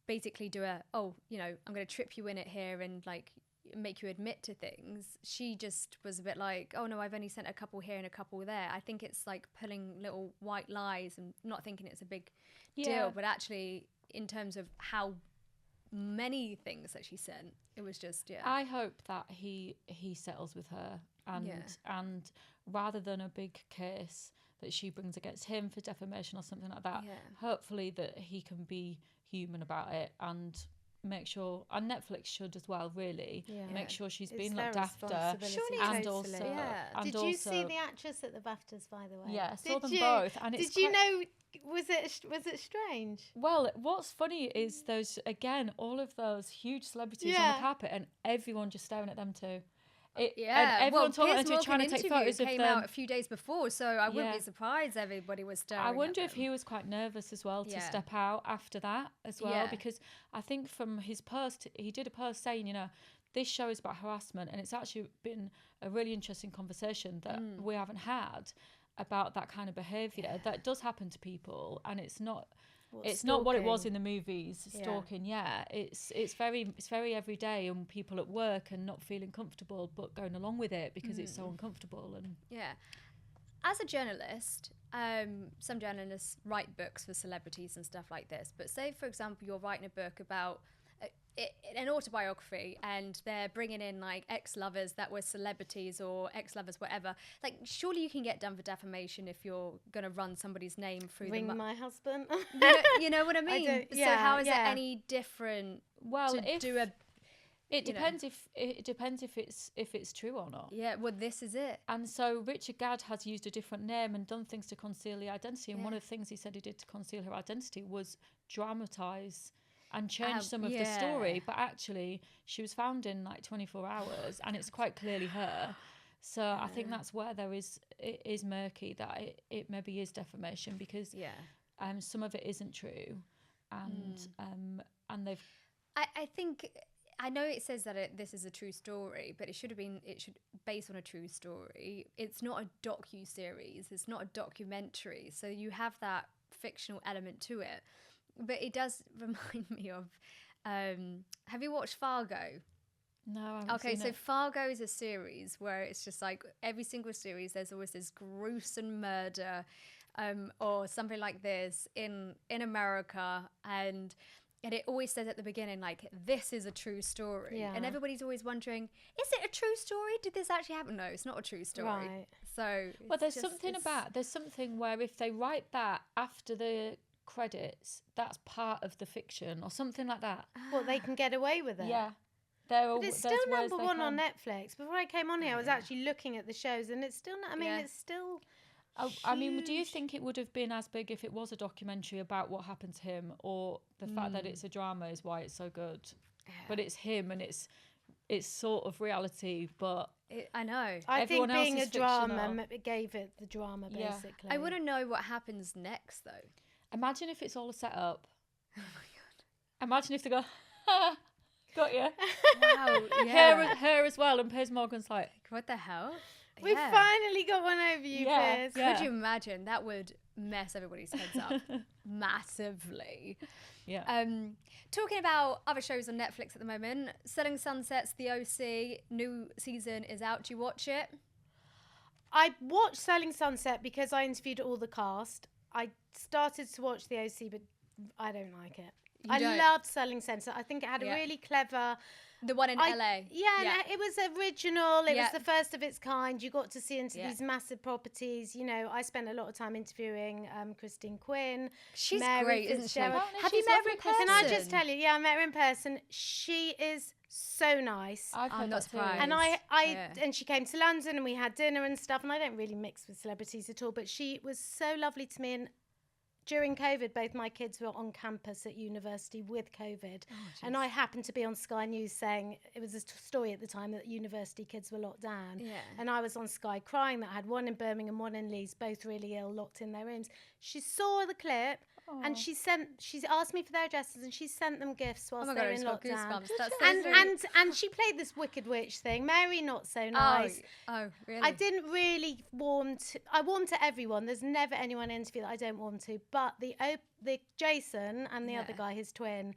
basically do I'm going to trip you in it here and like make you admit to things. She just was a bit like, oh no, I've only sent a couple here and a couple there. I think it's like pulling little white lies and not thinking it's a big deal, but actually in terms of how many things that she sent, it was just I hope that he settles with her and rather than a big case that she brings against him for defamation or something like that, hopefully that he can be human about it and make sure, and Netflix should as well, really make sure she's being looked after. Surely, and totally. also, and did you see the actress at the BAFTAs, by the way? Yeah, I saw them both. And did you know? Was it strange? Well, what's funny is those all of those huge celebrities on the carpet, and everyone just staring at them too. And everyone talking to trying to take photos of them. Came out a few days before, so I wouldn't be surprised everybody was staring. I wonder if he was quite nervous as well to step out after that as well, because I think from his post, he did a post saying, this show is about harassment, and it's actually been a really interesting conversation that we haven't had about that kind of behaviour that does happen to people, and it's not. It's not what it was in the movies, stalking. It's very everyday, and people at work and not feeling comfortable but going along with it because it's so uncomfortable. And as a journalist, some journalists write books for celebrities and stuff like this. But say, for example, you're writing a book about an autobiography, and they're bringing in like ex-lovers that were celebrities or ex-lovers, whatever. Like, surely you can get done for defamation if you're going to run somebody's name through my husband. You know what I mean? So how is it any different? Well, It depends if it's true or not. Yeah, well, this is it. And so Richard Gadd has used a different name and done things to conceal the identity. And one of the things he said he did to conceal her identity was dramatise and change some of the story. But actually, she was found in like 24 hours, and it's quite clearly her. So I think that's where it is murky, that it maybe is defamation, because some of it isn't true, and they've. I think. I know it says that this is a true story, but it should based on a true story. It's not a docu-series. It's not a documentary. So you have that fictional element to it. But it does remind me of, have you watched Fargo? No, I haven't seen so it. Fargo is a series where it's just like every single series, there's always this gruesome murder or something like this in America, and it always says at the beginning, like, this is a true story. Yeah. And everybody's always wondering, is it a true story? Did this actually happen? No, it's not a true story. Right. So, well, there's something where if they write that after the credits, that's part of the fiction or something like that. Well, they can get away with it. Yeah. But it's still number one on Netflix. Before I came on here, I was actually looking at the shows, and it's still, it's still... I mean, do you think it would have been as big if it was a documentary about what happened to him, or the fact that it's a drama is why it's so good? Yeah. But it's him, and it's sort of reality, but I know. I think being a drama fictional. gave it the drama, basically. I want to know what happens next, though. Imagine if it's all a setup. Oh my god! Imagine if they go, ha, got you. Wow, yeah. her as well, and Piers Morgan's like, what the hell? We finally got one over you, Piers. Yeah. Could you imagine? That would mess everybody's heads up massively. Yeah. Talking about other shows on Netflix at the moment, Selling Sunset's The OC, new season is out. Do you watch it? I watched Selling Sunset because I interviewed all the cast. I started to watch The OC, but I don't like it. I loved Selling Sunset. I think it had a really clever... The one in LA. Yeah, it was original. It was the first of its kind. You got to see into these massive properties. You know, I spent a lot of time interviewing Christine Quinn. She's Mary great, isn't she? Fitzgerald. Have you met her in person? Can I just tell you? Yeah, I met her in person. She is so nice. I'm not surprised. And and she came to London and we had dinner and stuff. And I don't really mix with celebrities at all, but she was so lovely to me. And during COVID, both my kids were on campus at university with COVID. And I happened to be on Sky News saying, it was a story at the time that university kids were locked down. Yeah. And I was on Sky crying that I had one in Birmingham, one in Leeds, both really ill, locked in their rooms. She saw the clip. And she's asked me for their addresses, and she sent them gifts whilst they were in lockdown. And she played this Wicked Witch thing. Mary, not so nice. Oh, really? I didn't really warm to everyone. There's never anyone in interview that I don't warm to. But the Jason and the other guy, his twin,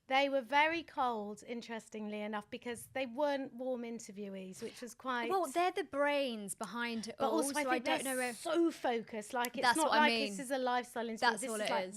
they were very cold, interestingly enough, because they weren't warm interviewees, which was quite... Well, they're the brains behind it all. But also, I don't know if... so focused. Like, it's not like this is a lifestyle interview. That's all it is.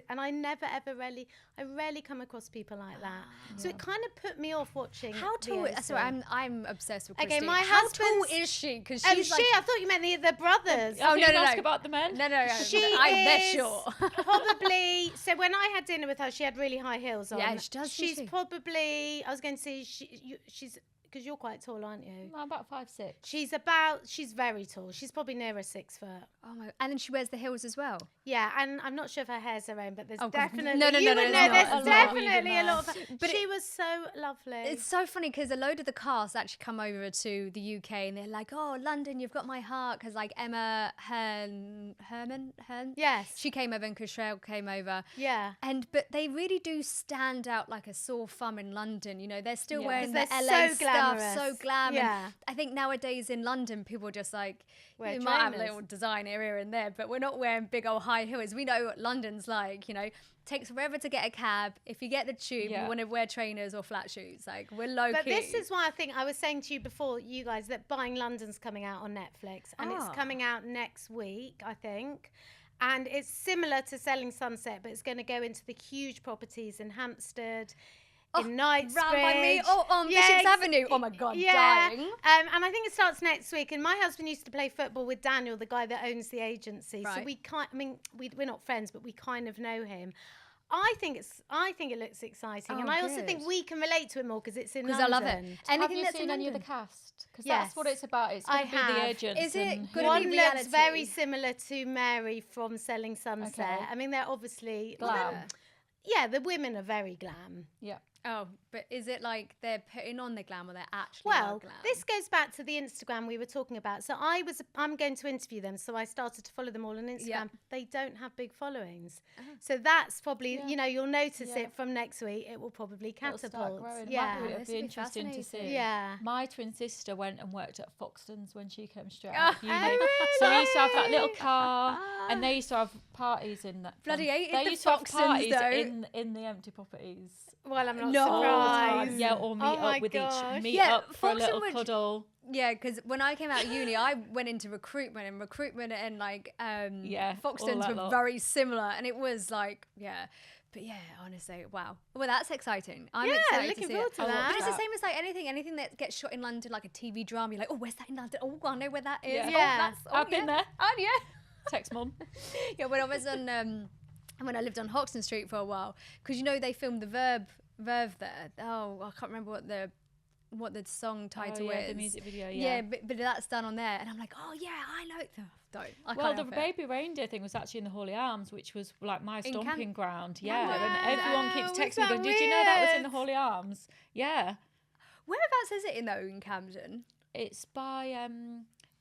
And I never ever I rarely come across people like that. So it kind of put me off watching. How tall? Sorry, I'm obsessed with Christine. Okay, my how husband. Tall is she? Because she's I thought you meant the brothers. Oh no, ask about the men. No. They're short. Probably. So when I had dinner with her, she had really high heels on. Yeah, she does. She's probably. I was going to say she's. Because you're quite tall, aren't you? I'm about 5'6". She's very tall. She's probably nearer 6 foot. Oh my! And then she wears the heels as well. Yeah, and I'm not sure if her hair's her own, but there's definitely there's definitely a lot of. But she was so lovely. It's so funny because a load of the cast actually come over to the UK and they're like, "Oh, London, you've got my heart." Because like Emma Herman, yes, she came over and Cashel came over. Yeah, but they really do stand out like a sore thumb in London. You know, they're still wearing the they're LA so stuff, so glam. Yeah. And I think nowadays in London, people just like we might have a little design here and there, but we're not wearing big old high heels. We know what London's like. You know, takes forever to get a cab. If you get the tube, you want to wear trainers or flat shoes. Like we're low key. But this is why I think I was saying to you before, you guys, that Buying London's coming out on Netflix, and it's coming out next week, I think. And it's similar to Selling Sunset, but it's going to go into the huge properties in Hampstead, in Knightsbridge. Round by me. On Bishop's Avenue. Oh my God, dying. And I think it starts next week. And my husband used to play football with Daniel, the guy that owns the agency. Right. So we we're not friends, but we kind of know him. I think it looks exciting, and I also think good. we can relate to it more because it's in Because London. I love it. Have Anything you that's seen in any of the London. cast? Because Yes. that's what it's about. It's I going to be the have. agents. Is it and gonna who- One be looks reality? very similar to Mary from Selling Sunset. Okay. I mean, they're obviously Glam. Yeah, the women are very glam. Yeah. Oh, but is it like they're putting on the glam or they're actually Well, glam? this goes back to the Instagram we were talking about. So I'm going to interview them, so I started to follow them all on Instagram. Yeah. They don't have big followings. So that's probably, Yeah. you'll notice Yeah. it from next week. It will probably It'll start catapult. growing. Yeah. It'll This be will be interesting to see. fascinating. Yeah. My twin sister went and worked at Foxton's when she came straight Oh, out of uni. really? So we used to have that little car, and they used to have parties in that. Bloody hated They the used to have Foxtons, parties though. in the empty properties. Well, I'm not No. All the time. surprised. Yeah, or meet Oh my up with gosh. each, meet Yeah, up for a little Foxton would- cuddle. Yeah, because when I came out of uni, I went into recruitment and like Yeah, all Foxtons that were lot. very similar, and it was like but yeah, honestly, wow. Well, that's exciting. I'm excited looking to see forward it. to I that. But it's the that. same as like anything that gets shot in London, like a TV drama. You're like, oh, where's that in London? Oh, I know where that is. Yeah. Oh, Yeah. that's. Oh, I've been there. Oh yeah. Text mum. Yeah, when I was on when I lived on Hoxton Street for a while, because they filmed the Verve there. Oh, I can't remember what the song title is. The music video. Yeah, but that's done on there, and I'm like, oh yeah, I know it. Don't. I Well, can't the help it. baby reindeer thing was actually in the Hawley Arms, which was like my In stomping ground. Yeah, Wow. and everyone keeps Was texting me that going, "Did you know that was in the weird? Hawley Arms?" Yeah, Whereabouts is it in Camden? it's by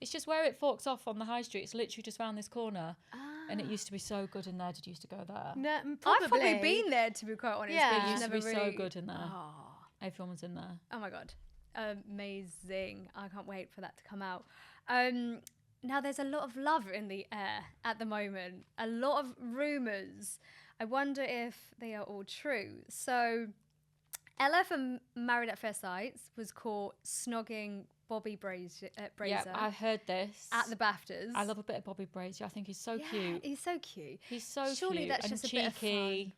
it's just where it forks off on the high street. It's literally just round this corner, and it used to be so good in there. Did you used to go there? No, I've probably been there, to be quite honest. Yeah. but It just used to be never so really- good in there. Oh. Everyone was in there. Oh my god, amazing! I can't wait for that to come out. Now there's a lot of love in the air at the moment, a lot of rumours. I wonder if they are all true. So Ella from Married at First Sight was caught snogging Bobby Brazier Yeah, I heard this at the BAFTAs. I love a bit of Bobby Brazier. I think he's so Yeah, cute. he's so cute. He's so Surely cute that's and just a bit of cheeky.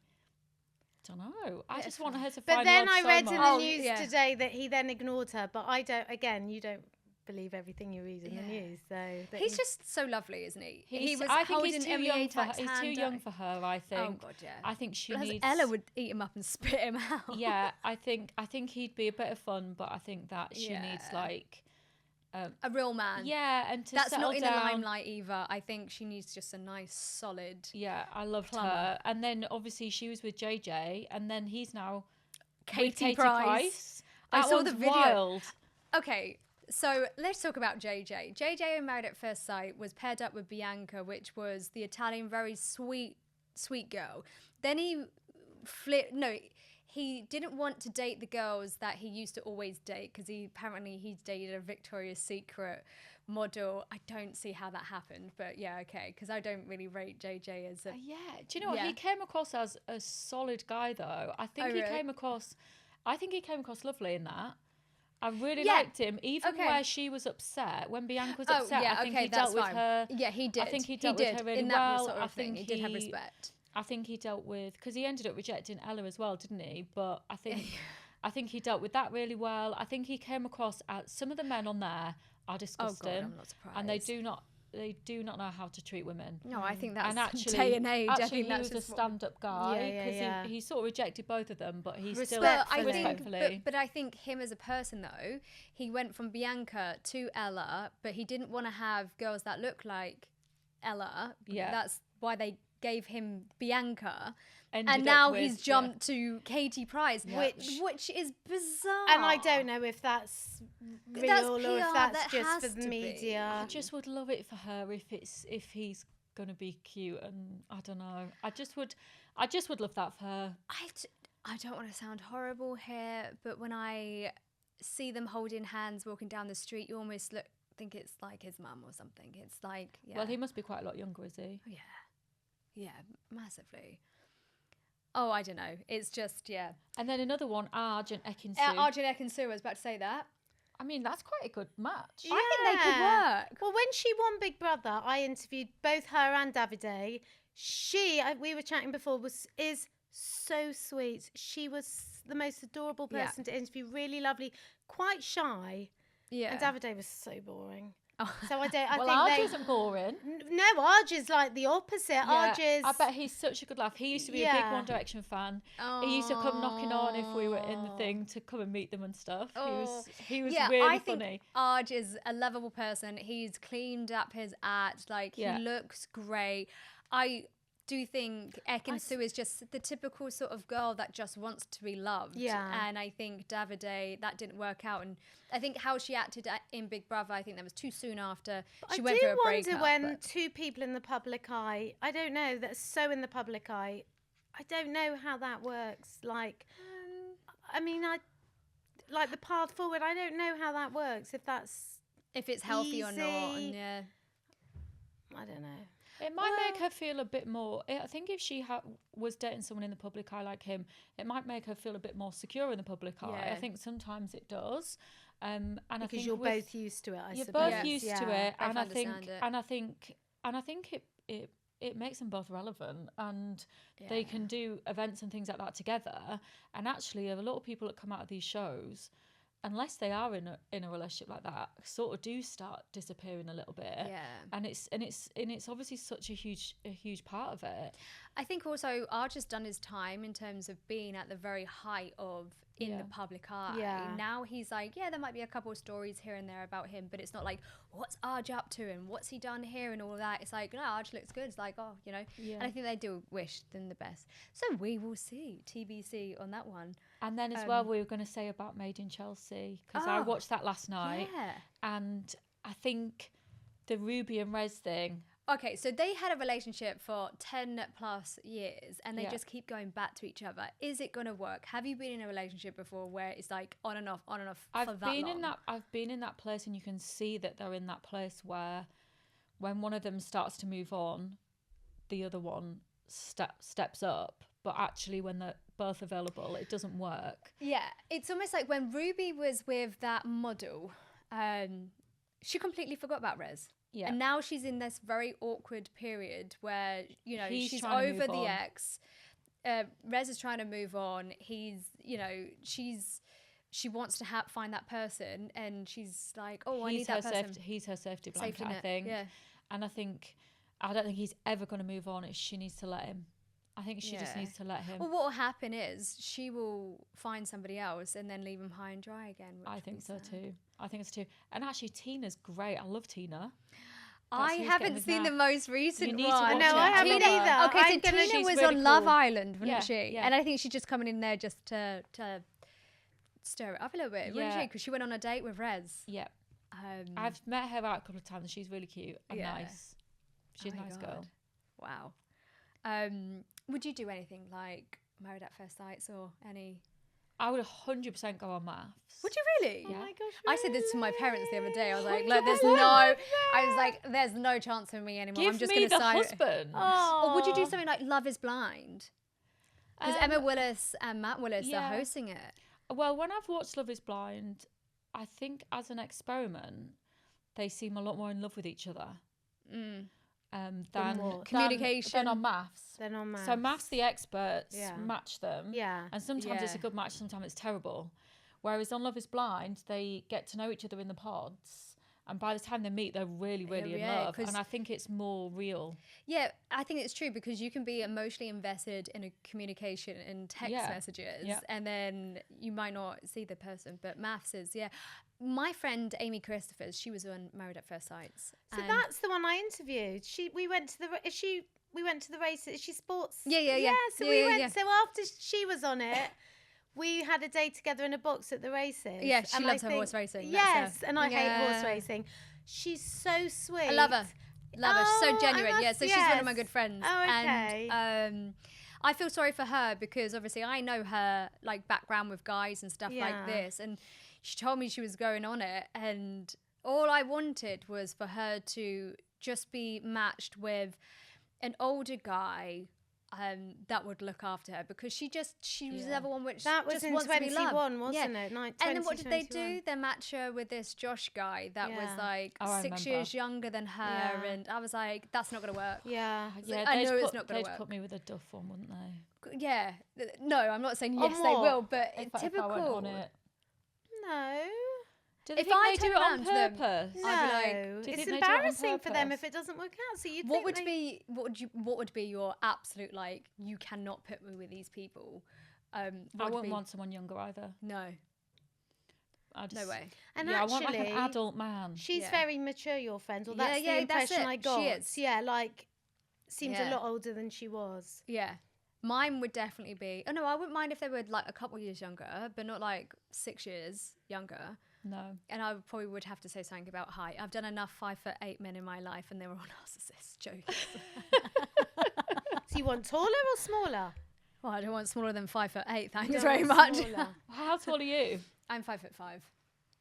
Don't know. I Bit just of want fun. her to But find then love I so read much. in the Oh, news yeah. today that he then ignored her. But I don't. Again, you don't believe everything you read in the Yeah. news. So that He's he- just so lovely, isn't he? He was I think holding he's too Emily young for her. Atack's He's too hand young up. for her. I think. Oh god, yeah. I think she Plus needs. Ella would eat him up and spit him out. Yeah, I think he'd be a bit of fun, but I think that she needs Yeah. like. A real man. Yeah, and to That's settle not in down. the limelight either. I think she needs just a nice, solid Yeah, I loved plumber. her. And then obviously she was with JJ, and then he's now with Katie Katie Price. I That saw one's the video. wild. Okay, so let's talk about JJ. JJ in Married at First Sight was paired up with Bianca, which was the Italian, very sweet girl. Then he flipped. No, he didn't want to date the girls that he used to always date because he's dated a Victoria's Secret model. I don't see how that happened, but yeah, okay, because I don't really rate JJ as a. Yeah, do you know what? Yeah. He came across as a solid guy, though. I think Oh, he really? came across. I think he came across lovely in that. I really Yeah. liked him, even Okay. where she was upset. When Bianca was Oh upset, yeah, I think okay, he that's dealt with fine. her. Yeah, he did. I think he He dealt did with her really in that well. sort of I thing. think He did have respect. I think he dealt with, because he ended up rejecting Ella as well, didn't he? But I think he dealt with that really well. I think he came across as some of the men on there are disgusting, Oh, I'm not surprised. and they do not know how to treat women. No, I think that's And actually, day and age. I actually think he that's was a just what- stand-up guy Yeah, because yeah. he sort of rejected both of them, but he still But I think, respectfully. but I think him as a person though, he went from Bianca to Ella, but he didn't want to have girls that look like Ella. Yeah. That's why they gave him Bianca. Ended And up now with- he's jumped to Katie Price, Yeah. which is bizarre. And I don't know if that's real That's or if PR, that's that just has for to the be. media. I just would love it for her if he's gonna be cute, and I don't know. I just would love that for her. I don't want to sound horrible here, but when I see them holding hands walking down the street, you almost think it's like his mum or something. It's like, yeah. Well, he must be quite a lot younger, is he? Yeah, massively. Oh, I don't know. It's just, yeah. And then another one, Arj and Ekin-Su. Arjun Ekin-Su, I was about to say that. I mean, that's quite a good match. I think they could work. Well, when she won Big Brother, I interviewed both her and Davide. We were chatting before, is so sweet. She was the most adorable Yeah. person to interview, really lovely, quite shy. Yeah. And Davide was so boring. So I don't. I Well, think Arj they. isn't boring. No, Arj is like the opposite. Yeah, Arj is. I bet he's such a good laugh. He used to be a big One Direction fan. He used to come knocking on if we were in the thing to come and meet them and stuff. He was really I funny. think Arj is a lovable person. He's cleaned up his act. Like, he looks great. I do think Ekin-Su is just the typical sort of girl that just wants to be loved. Yeah. And I think Davide, that didn't work out. And I think how she acted in Big Brother, I think that was too soon after she went through a breakup. I do wonder when two people in the public eye, I don't know, that's so in the public eye, I don't know how that works. Like, I mean, like the path forward, I don't know how that works. If it's healthy or not. And I don't know. It might make her feel a bit more. I think if she was dating someone in the public eye like him, it might make her feel a bit more secure in the public eye. I think sometimes it does. And because I think you're both used to it. I you're suppose. both used to it, and I think it. it makes them both relevant, and they can do events and things like that together. And actually, a lot of people that come out of these shows, unless they are in a relationship like that, sort of do start disappearing a little bit. Yeah. And it's obviously such a huge part of it. I think also Arj has done his time in terms of being at the very height of in the public eye. Yeah. Now he's like, there might be a couple of stories here and there about him, but it's not like, what's Arj up to and what's he done here and all of that. It's like, no, Arj looks good. It's like, And I think they do wish them the best. So we will see. TBC on that one. And then as well, we were going to say about Made in Chelsea, because I watched that last night. Yeah. And I think the Ruby and Rez thing. Okay, so they had a relationship for 10 plus years and they just keep going back to each other. Is it going to work? Have you been in a relationship before where it's like on and off for that long? I've been in that place, and you can see that they're in that place where when one of them starts to move on, the other one steps up. But actually, when they're both available, it doesn't work. Yeah, it's almost like when Ruby was with that model, she completely forgot about Rez. Yeah. And now she's in this very awkward period where, she's over the ex. Rez is trying to move on. He's, she wants to find that person, and she's like, I need that person. He's her safety blanket, I think. Yeah. And I don't think he's ever going to move on. She needs to let him. I think she just needs to let him. Well, what will happen is she will find somebody else and then leave him high and dry again. I think so too. And actually, Tina's great. I love Tina. I haven't seen the most recent one. No, I haven't either. Okay, so Tina was on Love Island, wasn't she? Yeah. And I think she's just coming in there just to stir it up a little bit, wasn't she? Because she went on a date with Rez. Yeah. I've met her out a couple of times, and she's really cute and nice. She's a nice girl. Wow. Would you do anything like Married at First Sights or any? I would 100% go on maths. Would you really? Yeah. Oh my gosh, I said this to my parents the other day. I was like, there's no chance for me anymore. I'm just going to give me the husband. Or would you do something like Love is Blind? Because Emma Willis and Matt Willis are hosting it. Well, when I've watched Love is Blind, I think as an experiment, they seem a lot more in love with each other. Than communication. Than on maths. So maths, the experts match them. Yeah. And sometimes it's a good match, sometimes it's terrible. Whereas on Love is Blind, they get to know each other in the pods. And by the time they meet, they're really, really in love. And I think it's more real. Yeah, I think it's true because you can be emotionally invested in a communication in text messages and then you might not see the person. But maths is, My friend Amy Christophers, she was on Married at First Sights. So that's the one I interviewed. We went to the race. Is she sports? Yeah. So we went. So after she was on it, we had a day together in a box at the races. Yeah, she loves her horse racing. Yes, and I hate horse racing. She's so sweet. I love her. She's so genuine. She's one of my good friends. Oh, okay. And I feel sorry for her because obviously I know her like background with guys and stuff like this, and she told me she was going on it, and all I wanted was for her to just be matched with an older guy that would look after her because she was the other one which that was just in wants 21, wasn't it? And then what did they do? They matched her with this Josh guy that was like 6 years younger than her, and I was like, that's not going to work. I know it's not going to work. They'd put me with a Duff one, wouldn't they? Yeah. No, I'm not saying yes, they will, but if typical. I went on it. No. Do they If think I they turn do it on around to them, purpose? No, I'd be like, do you it's think they do it on embarrassing for them purpose? if it doesn't work out. So you'd what think would they- be what would be your absolute like? You cannot put me with these people. I what would wouldn't be- want someone younger either. No, I just, no way. And yeah, I want actually, like an adult man. she's Yeah. very mature, your friend. Well, Yeah, that's yeah, the that's impression it. I She got. is. Yeah, like seems Yeah. a lot older than she was. Yeah. Mine would definitely be. Oh no, I wouldn't mind if they were like a couple years younger, but not like 6 years younger. No. And I probably would have to say something about height. I've done enough 5'8" men in my life, and they were all narcissists. Joking. So you want taller or smaller? Well, I don't want smaller than 5'8". Thanks Don't very want much. smaller. How tall are you? I'm 5'5".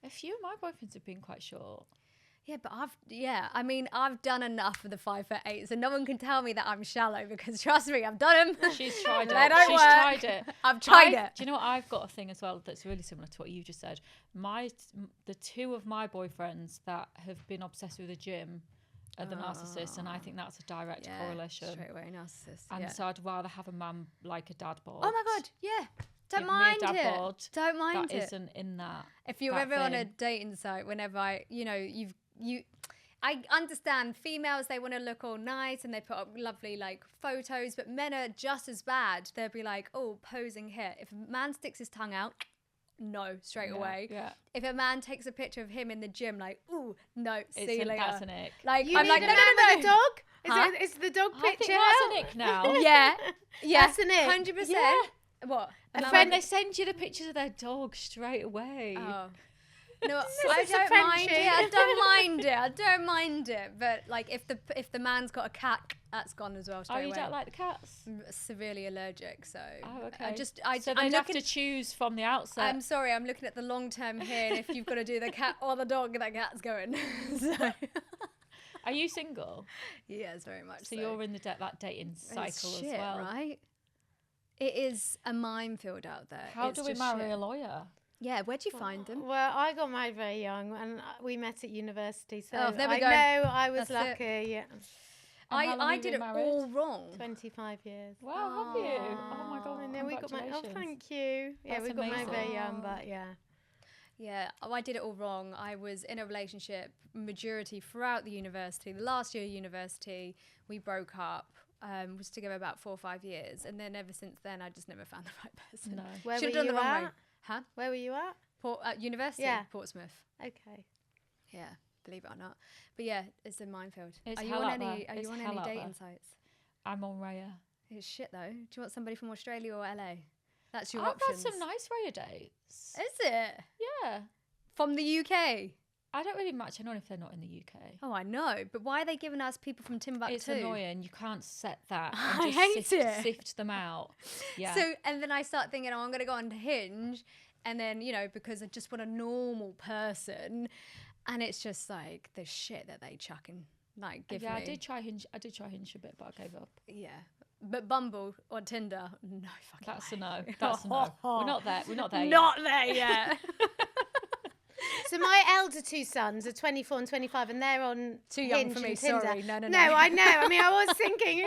A few of my boyfriends have been quite short. Yeah, but I've done enough of the 5'8", so no one can tell me that I'm shallow because trust me, I've done them. She's tried it. They don't She's work. tried it. I've tried it. Do you know what? I've got a thing as well that's really similar to what you just said. The two of my boyfriends that have been obsessed with the gym are the narcissists, and I think that's a direct correlation. Straight away, narcissist. And so I'd rather have a man like a dad bod. Oh my god, yeah. Don't Give me a mind dad it. bod Don't mind that it. isn't in that. If you're that ever on a thing. dating site, whenever I understand females, they want to look all nice and they put up lovely like photos, but men are just as bad. They'll be like, oh, posing here. If a man sticks his tongue out, no, straight away. Yeah. If a man takes a picture of him in the gym, like, ooh, no, see you later. That's an ick. Like, You I'm need like, a no, man no, with no. a dog? Huh? Is the dog I think picture that's out? an ick now. Yeah, yeah, That's an ick. 100%. Yeah. What? A And friend- when they send you the pictures of their dog straight away. Oh. No, This I is a don't mind friendship. it. I don't mind it. I don't mind it. But like, if the man's got a cat, that's gone as well. Oh, Straight you away. don't like the cats? I'm severely allergic, so Oh, okay. so they'd have to choose from the outset. I'm sorry, I'm looking at the long term here, and if you've got to do the cat or the dog, that cat's going. So. Are you single? Yes, very much. So you're in that dating cycle It's as shit, well, right? It is a minefield out there. How It's do we just marry shit. a lawyer? Yeah, where'd you find them? Well, I got married very young, and we met at university. So Oh, there we I go. know I was That's it. lucky. Yeah, And how long I have you did been it married? all wrong. 25 years. Wow, have you? Oh my god! And then we got married. Oh, congratulations. thank you. Yeah, That's we got married very amazing. young, but yeah. Yeah, I did it all wrong. I was in a relationship majority throughout the university. The last year of university, we broke up. Was together about 4 or 5 years, and then ever since then, I just never found the right person. No. Where Should've were done you the wrong way. at? Huh? Where were you at? At university, Yeah. Portsmouth. Okay. Yeah, believe it or not. But yeah, it's a minefield. It's Are you hell on out there. any? Are It's you on hell any out dating there. sites? I'm on Raya. It's shit though. Do you want somebody from Australia or LA? That's your I've options. had some nice Raya dates. Is it Yeah. from the UK? I don't really match anyone if they're not in the UK. Oh, I know, but why are they giving us people from Timbuktu? It's annoying. You can't set that. I And hate just it. sift them out. Yeah. So, and then I start thinking, oh, I'm going to go on Hinge. And then, because I just want a normal person. And it's just like the shit that they chuck and like give me. I did try Hinge. I did try Hinge a bit, but I gave up. Yeah. But Bumble or Tinder, no fucking That's way. a no. That's a no. We're not there. We're not there yet. Not there yet. So my elder two sons are 24 and 25, and they're on Too young Hinge for me, and Tinder. sorry. No. No, I know. I mean, I was thinking.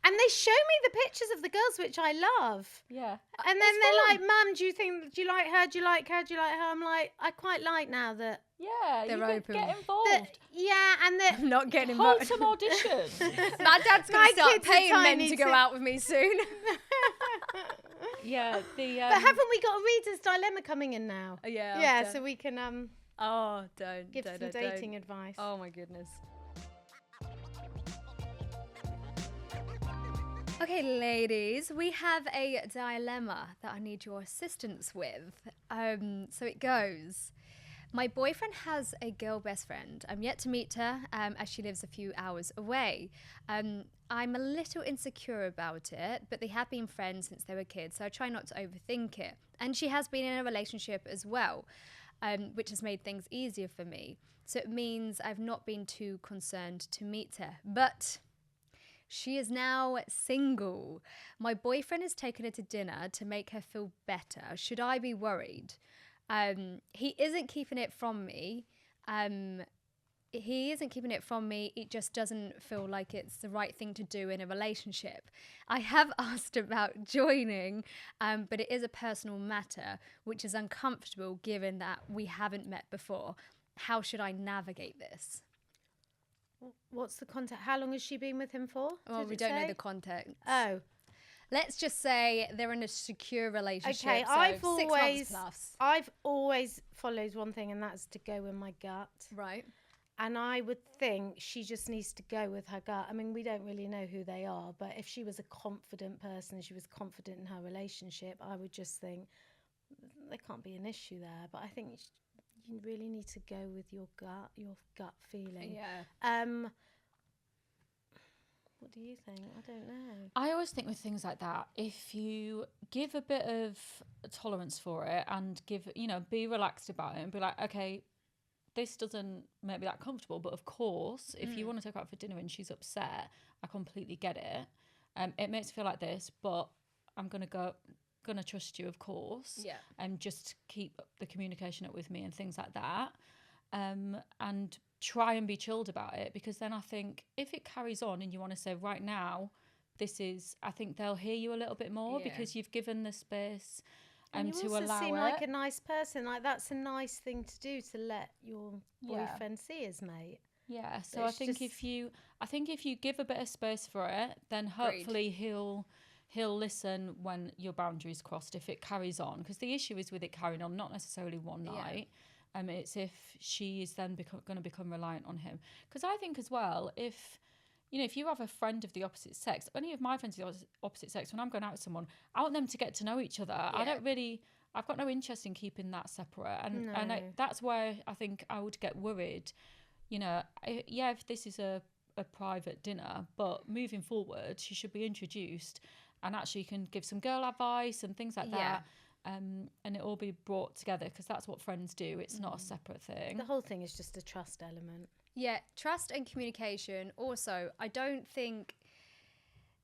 And they show me the pictures of the girls, which I love. Yeah. And then they're like, Mum, do you like her? Do you like her? Do you like her? I'm like, I quite like now that. Yeah. They're you could open. get involved. Yeah, and that. I'm not getting Hold involved. some auditions. My dad's going My to start kids are paying men tiny to go too. out with me soon. Yeah. But haven't we got a reader's dilemma coming in now? Yeah. Yeah, after. so we can Oh, don't. give don't, some don't. dating advice. Oh my goodness. Okay, ladies, we have a dilemma that I need your assistance with. So it goes. My boyfriend has a girl best friend. I'm yet to meet her as she lives a few hours away. I'm a little insecure about it, but they have been friends since they were kids, so I try not to overthink it. And she has been in a relationship as well, which has made things easier for me. So it means I've not been too concerned to meet her. But she is now single. My boyfriend has taken her to dinner to make her feel better. Should I be worried? He isn't keeping it from me. he isn't keeping it from me. It just doesn't feel like it's the right thing to do in a relationship. I have asked about joining, but it is a personal matter, which is uncomfortable given that we haven't met before. How should I navigate this? What's the context? How long has she been with him for? Well, we don't know the context. Oh. Let's just say they're in a secure relationship. Okay, so 6 months plus. I've always followed one thing, and that's to go with my gut. Right. And I would think she just needs to go with her gut. I mean, we don't really know who they are, but if she was a confident person, she was confident in her relationship, I would just think there can't be an issue there. But I think you really need to go with your gut feeling. Yeah. What do you think? I don't know. I always think with things like that, if you give a bit of tolerance for it and be relaxed about it and be like, okay, this doesn't make me that comfortable, but of course, if you want to take her out for dinner and she's upset, I completely get it. It makes me feel like this, but I'm gonna trust you, of course. Yeah. And just keep the communication up with me and things like that. And try and be chilled about it, because then I think if it carries on and you want to say right now, I think they'll hear you a little bit more because you've given the space and you to also allow seem it. like a nice person. Like, that's a nice thing to do, to let your boyfriend see his mate. Yeah. So I think if you give a bit of space for it, then hopefully he'll listen when your boundaries crossed, if it carries on. Because the issue is with it carrying on, not necessarily one night. It's if she is then going to become reliant on him. Because I think as well, if you have a friend of the opposite sex, any of my friends of the opposite sex, when I'm going out with someone, I want them to get to know each other. Yeah. I've got no interest in keeping that separate. And that's where I think I would get worried. If this is a private dinner, but moving forward, she should be introduced and actually can give some girl advice and things like that. And it all be brought together, because that's what friends do. It's not a separate thing. The whole thing is just a trust element. Yeah, trust and communication. Also, I don't think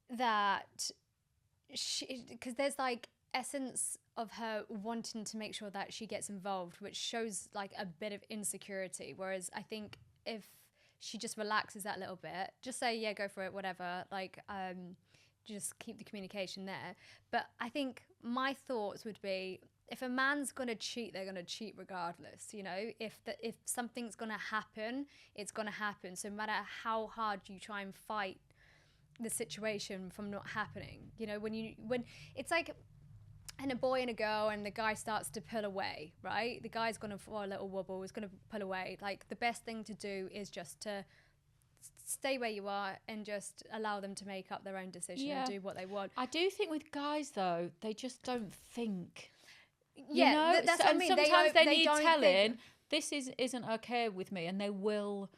that because there's like essence of her wanting to make sure that she gets involved, which shows like a bit of insecurity. Whereas I think if she just relaxes that little bit, just say, yeah, go for it, whatever, like, just keep the communication there. But I think my thoughts would be, if a man's going to cheat, they're going to cheat regardless. If something's going to happen, it's going to happen. So no matter how hard you try and fight the situation from not happening, when it's like, and a boy and a girl, and the guy starts to pull away, right? The guy's going to, for a little wobble, is going to pull away. Like, the best thing to do is just to stay where you are and just allow them to make up their own decision and do what they want. I do think with guys, though, they just don't think. Yeah, that's what I mean. Sometimes they need telling, this isn't okay with me, and they will.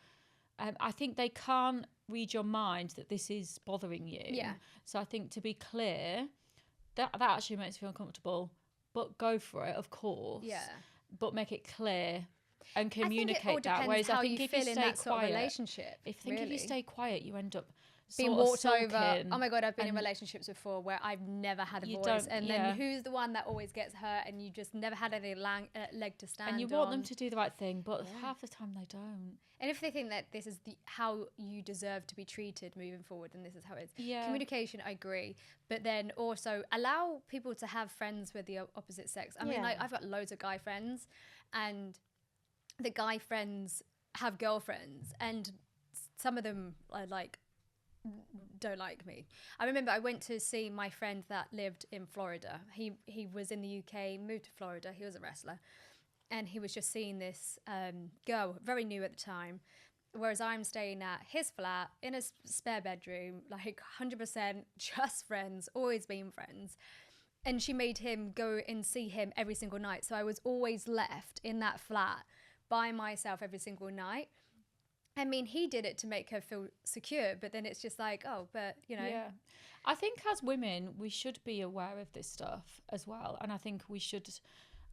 I think they can't read your mind that this is bothering you. Yeah. So I think to be clear, that actually makes me feel uncomfortable, but go for it, of course. Yeah. But make it clear and communicate I think it all that. Whereas how I think you if feel you in stay that sort quiet, of relationship. if you stay quiet, you end up being sort of walked over. sulking. Oh my God, I've been in relationships before where I've never had a voice, and then who's the one that always gets hurt, and you just never had any leg to stand on. And you want them to do the right thing, but half the time they don't. And if they think that this is how you deserve to be treated moving forward, and this is how it is. Yeah. Communication, I agree. But then also allow people to have friends with the opposite sex. I mean, like, I've got loads of guy friends, and the guy friends have girlfriends, and some of them are like, don't like me. I remember I went to see my friend that lived in Florida. He was in the UK, moved to Florida. He was a wrestler. And he was just seeing this girl, very new at the time, whereas I'm staying at his flat in a spare bedroom, like 100% just friends, always been friends. And she made him go and see him every single night. So I was always left in that flat by myself every single night. I mean, he did it to make her feel secure, but then it's just like, oh, but, Yeah. I think as women, we should be aware of this stuff as well. And I think we should...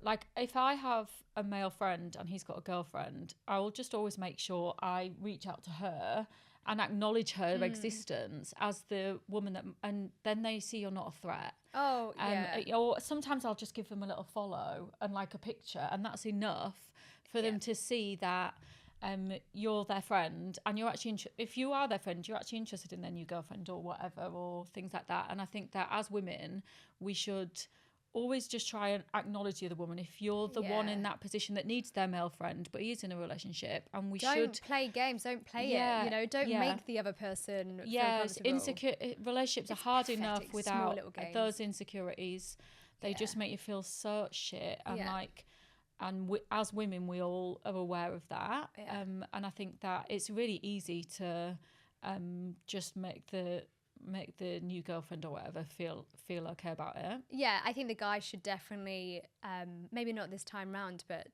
Like, if I have a male friend and he's got a girlfriend, I will just always make sure I reach out to her and acknowledge her existence as the woman that, and then they see you're not a threat. Oh, yeah. Or sometimes I'll just give them a little follow and like a picture, and that's enough for them to see that you're their friend and you're actually if you are their friend, you're actually interested in their new girlfriend or whatever, or things like that. And I think that as women, we should always just try and acknowledge the other woman if you're the one in that position that needs their male friend but is in a relationship. And we don't play games, don't play it, you know, don't make the other person feel comfortable. Insecure relationships are hard enough without those insecurities. They just make you feel so shit. And like, and as women, we all are aware of that. And I think that it's really easy to just make the new girlfriend or whatever feel okay about it. Yeah, I think the guy should definitely, maybe not this time round, but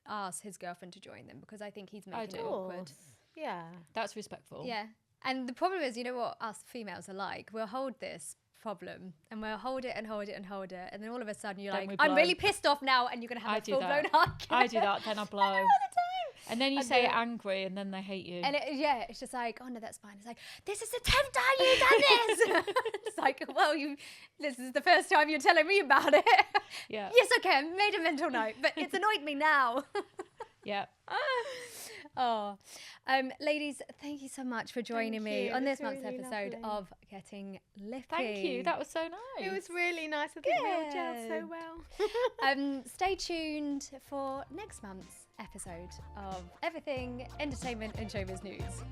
ask his girlfriend to join them, because I think he's making it awkward. Yeah. That's respectful. Yeah. And the problem is, you know what us females are like? We'll hold this problem and we'll hold it and hold it and hold it, and then all of a sudden you're like, I'm really pissed off now, and you're going to have a full-blown argument. I do that, then I blow. I know, all the time. And then you say it angry, and then they hate you. And it's just like, oh no, that's fine. It's like, this is the 10th time you've done this. It's like, well, this is the first time you're telling me about it. Yeah. Yes, okay, I made a mental note, but it's annoyed me now. Yeah. Oh, ladies, thank you so much for joining me on this month's episode of Getting Lippy. Thank you. That was so nice. It was really nice. I think we all gelled so well. Stay tuned for next month's episode of Everything Entertainment and Showbiz News.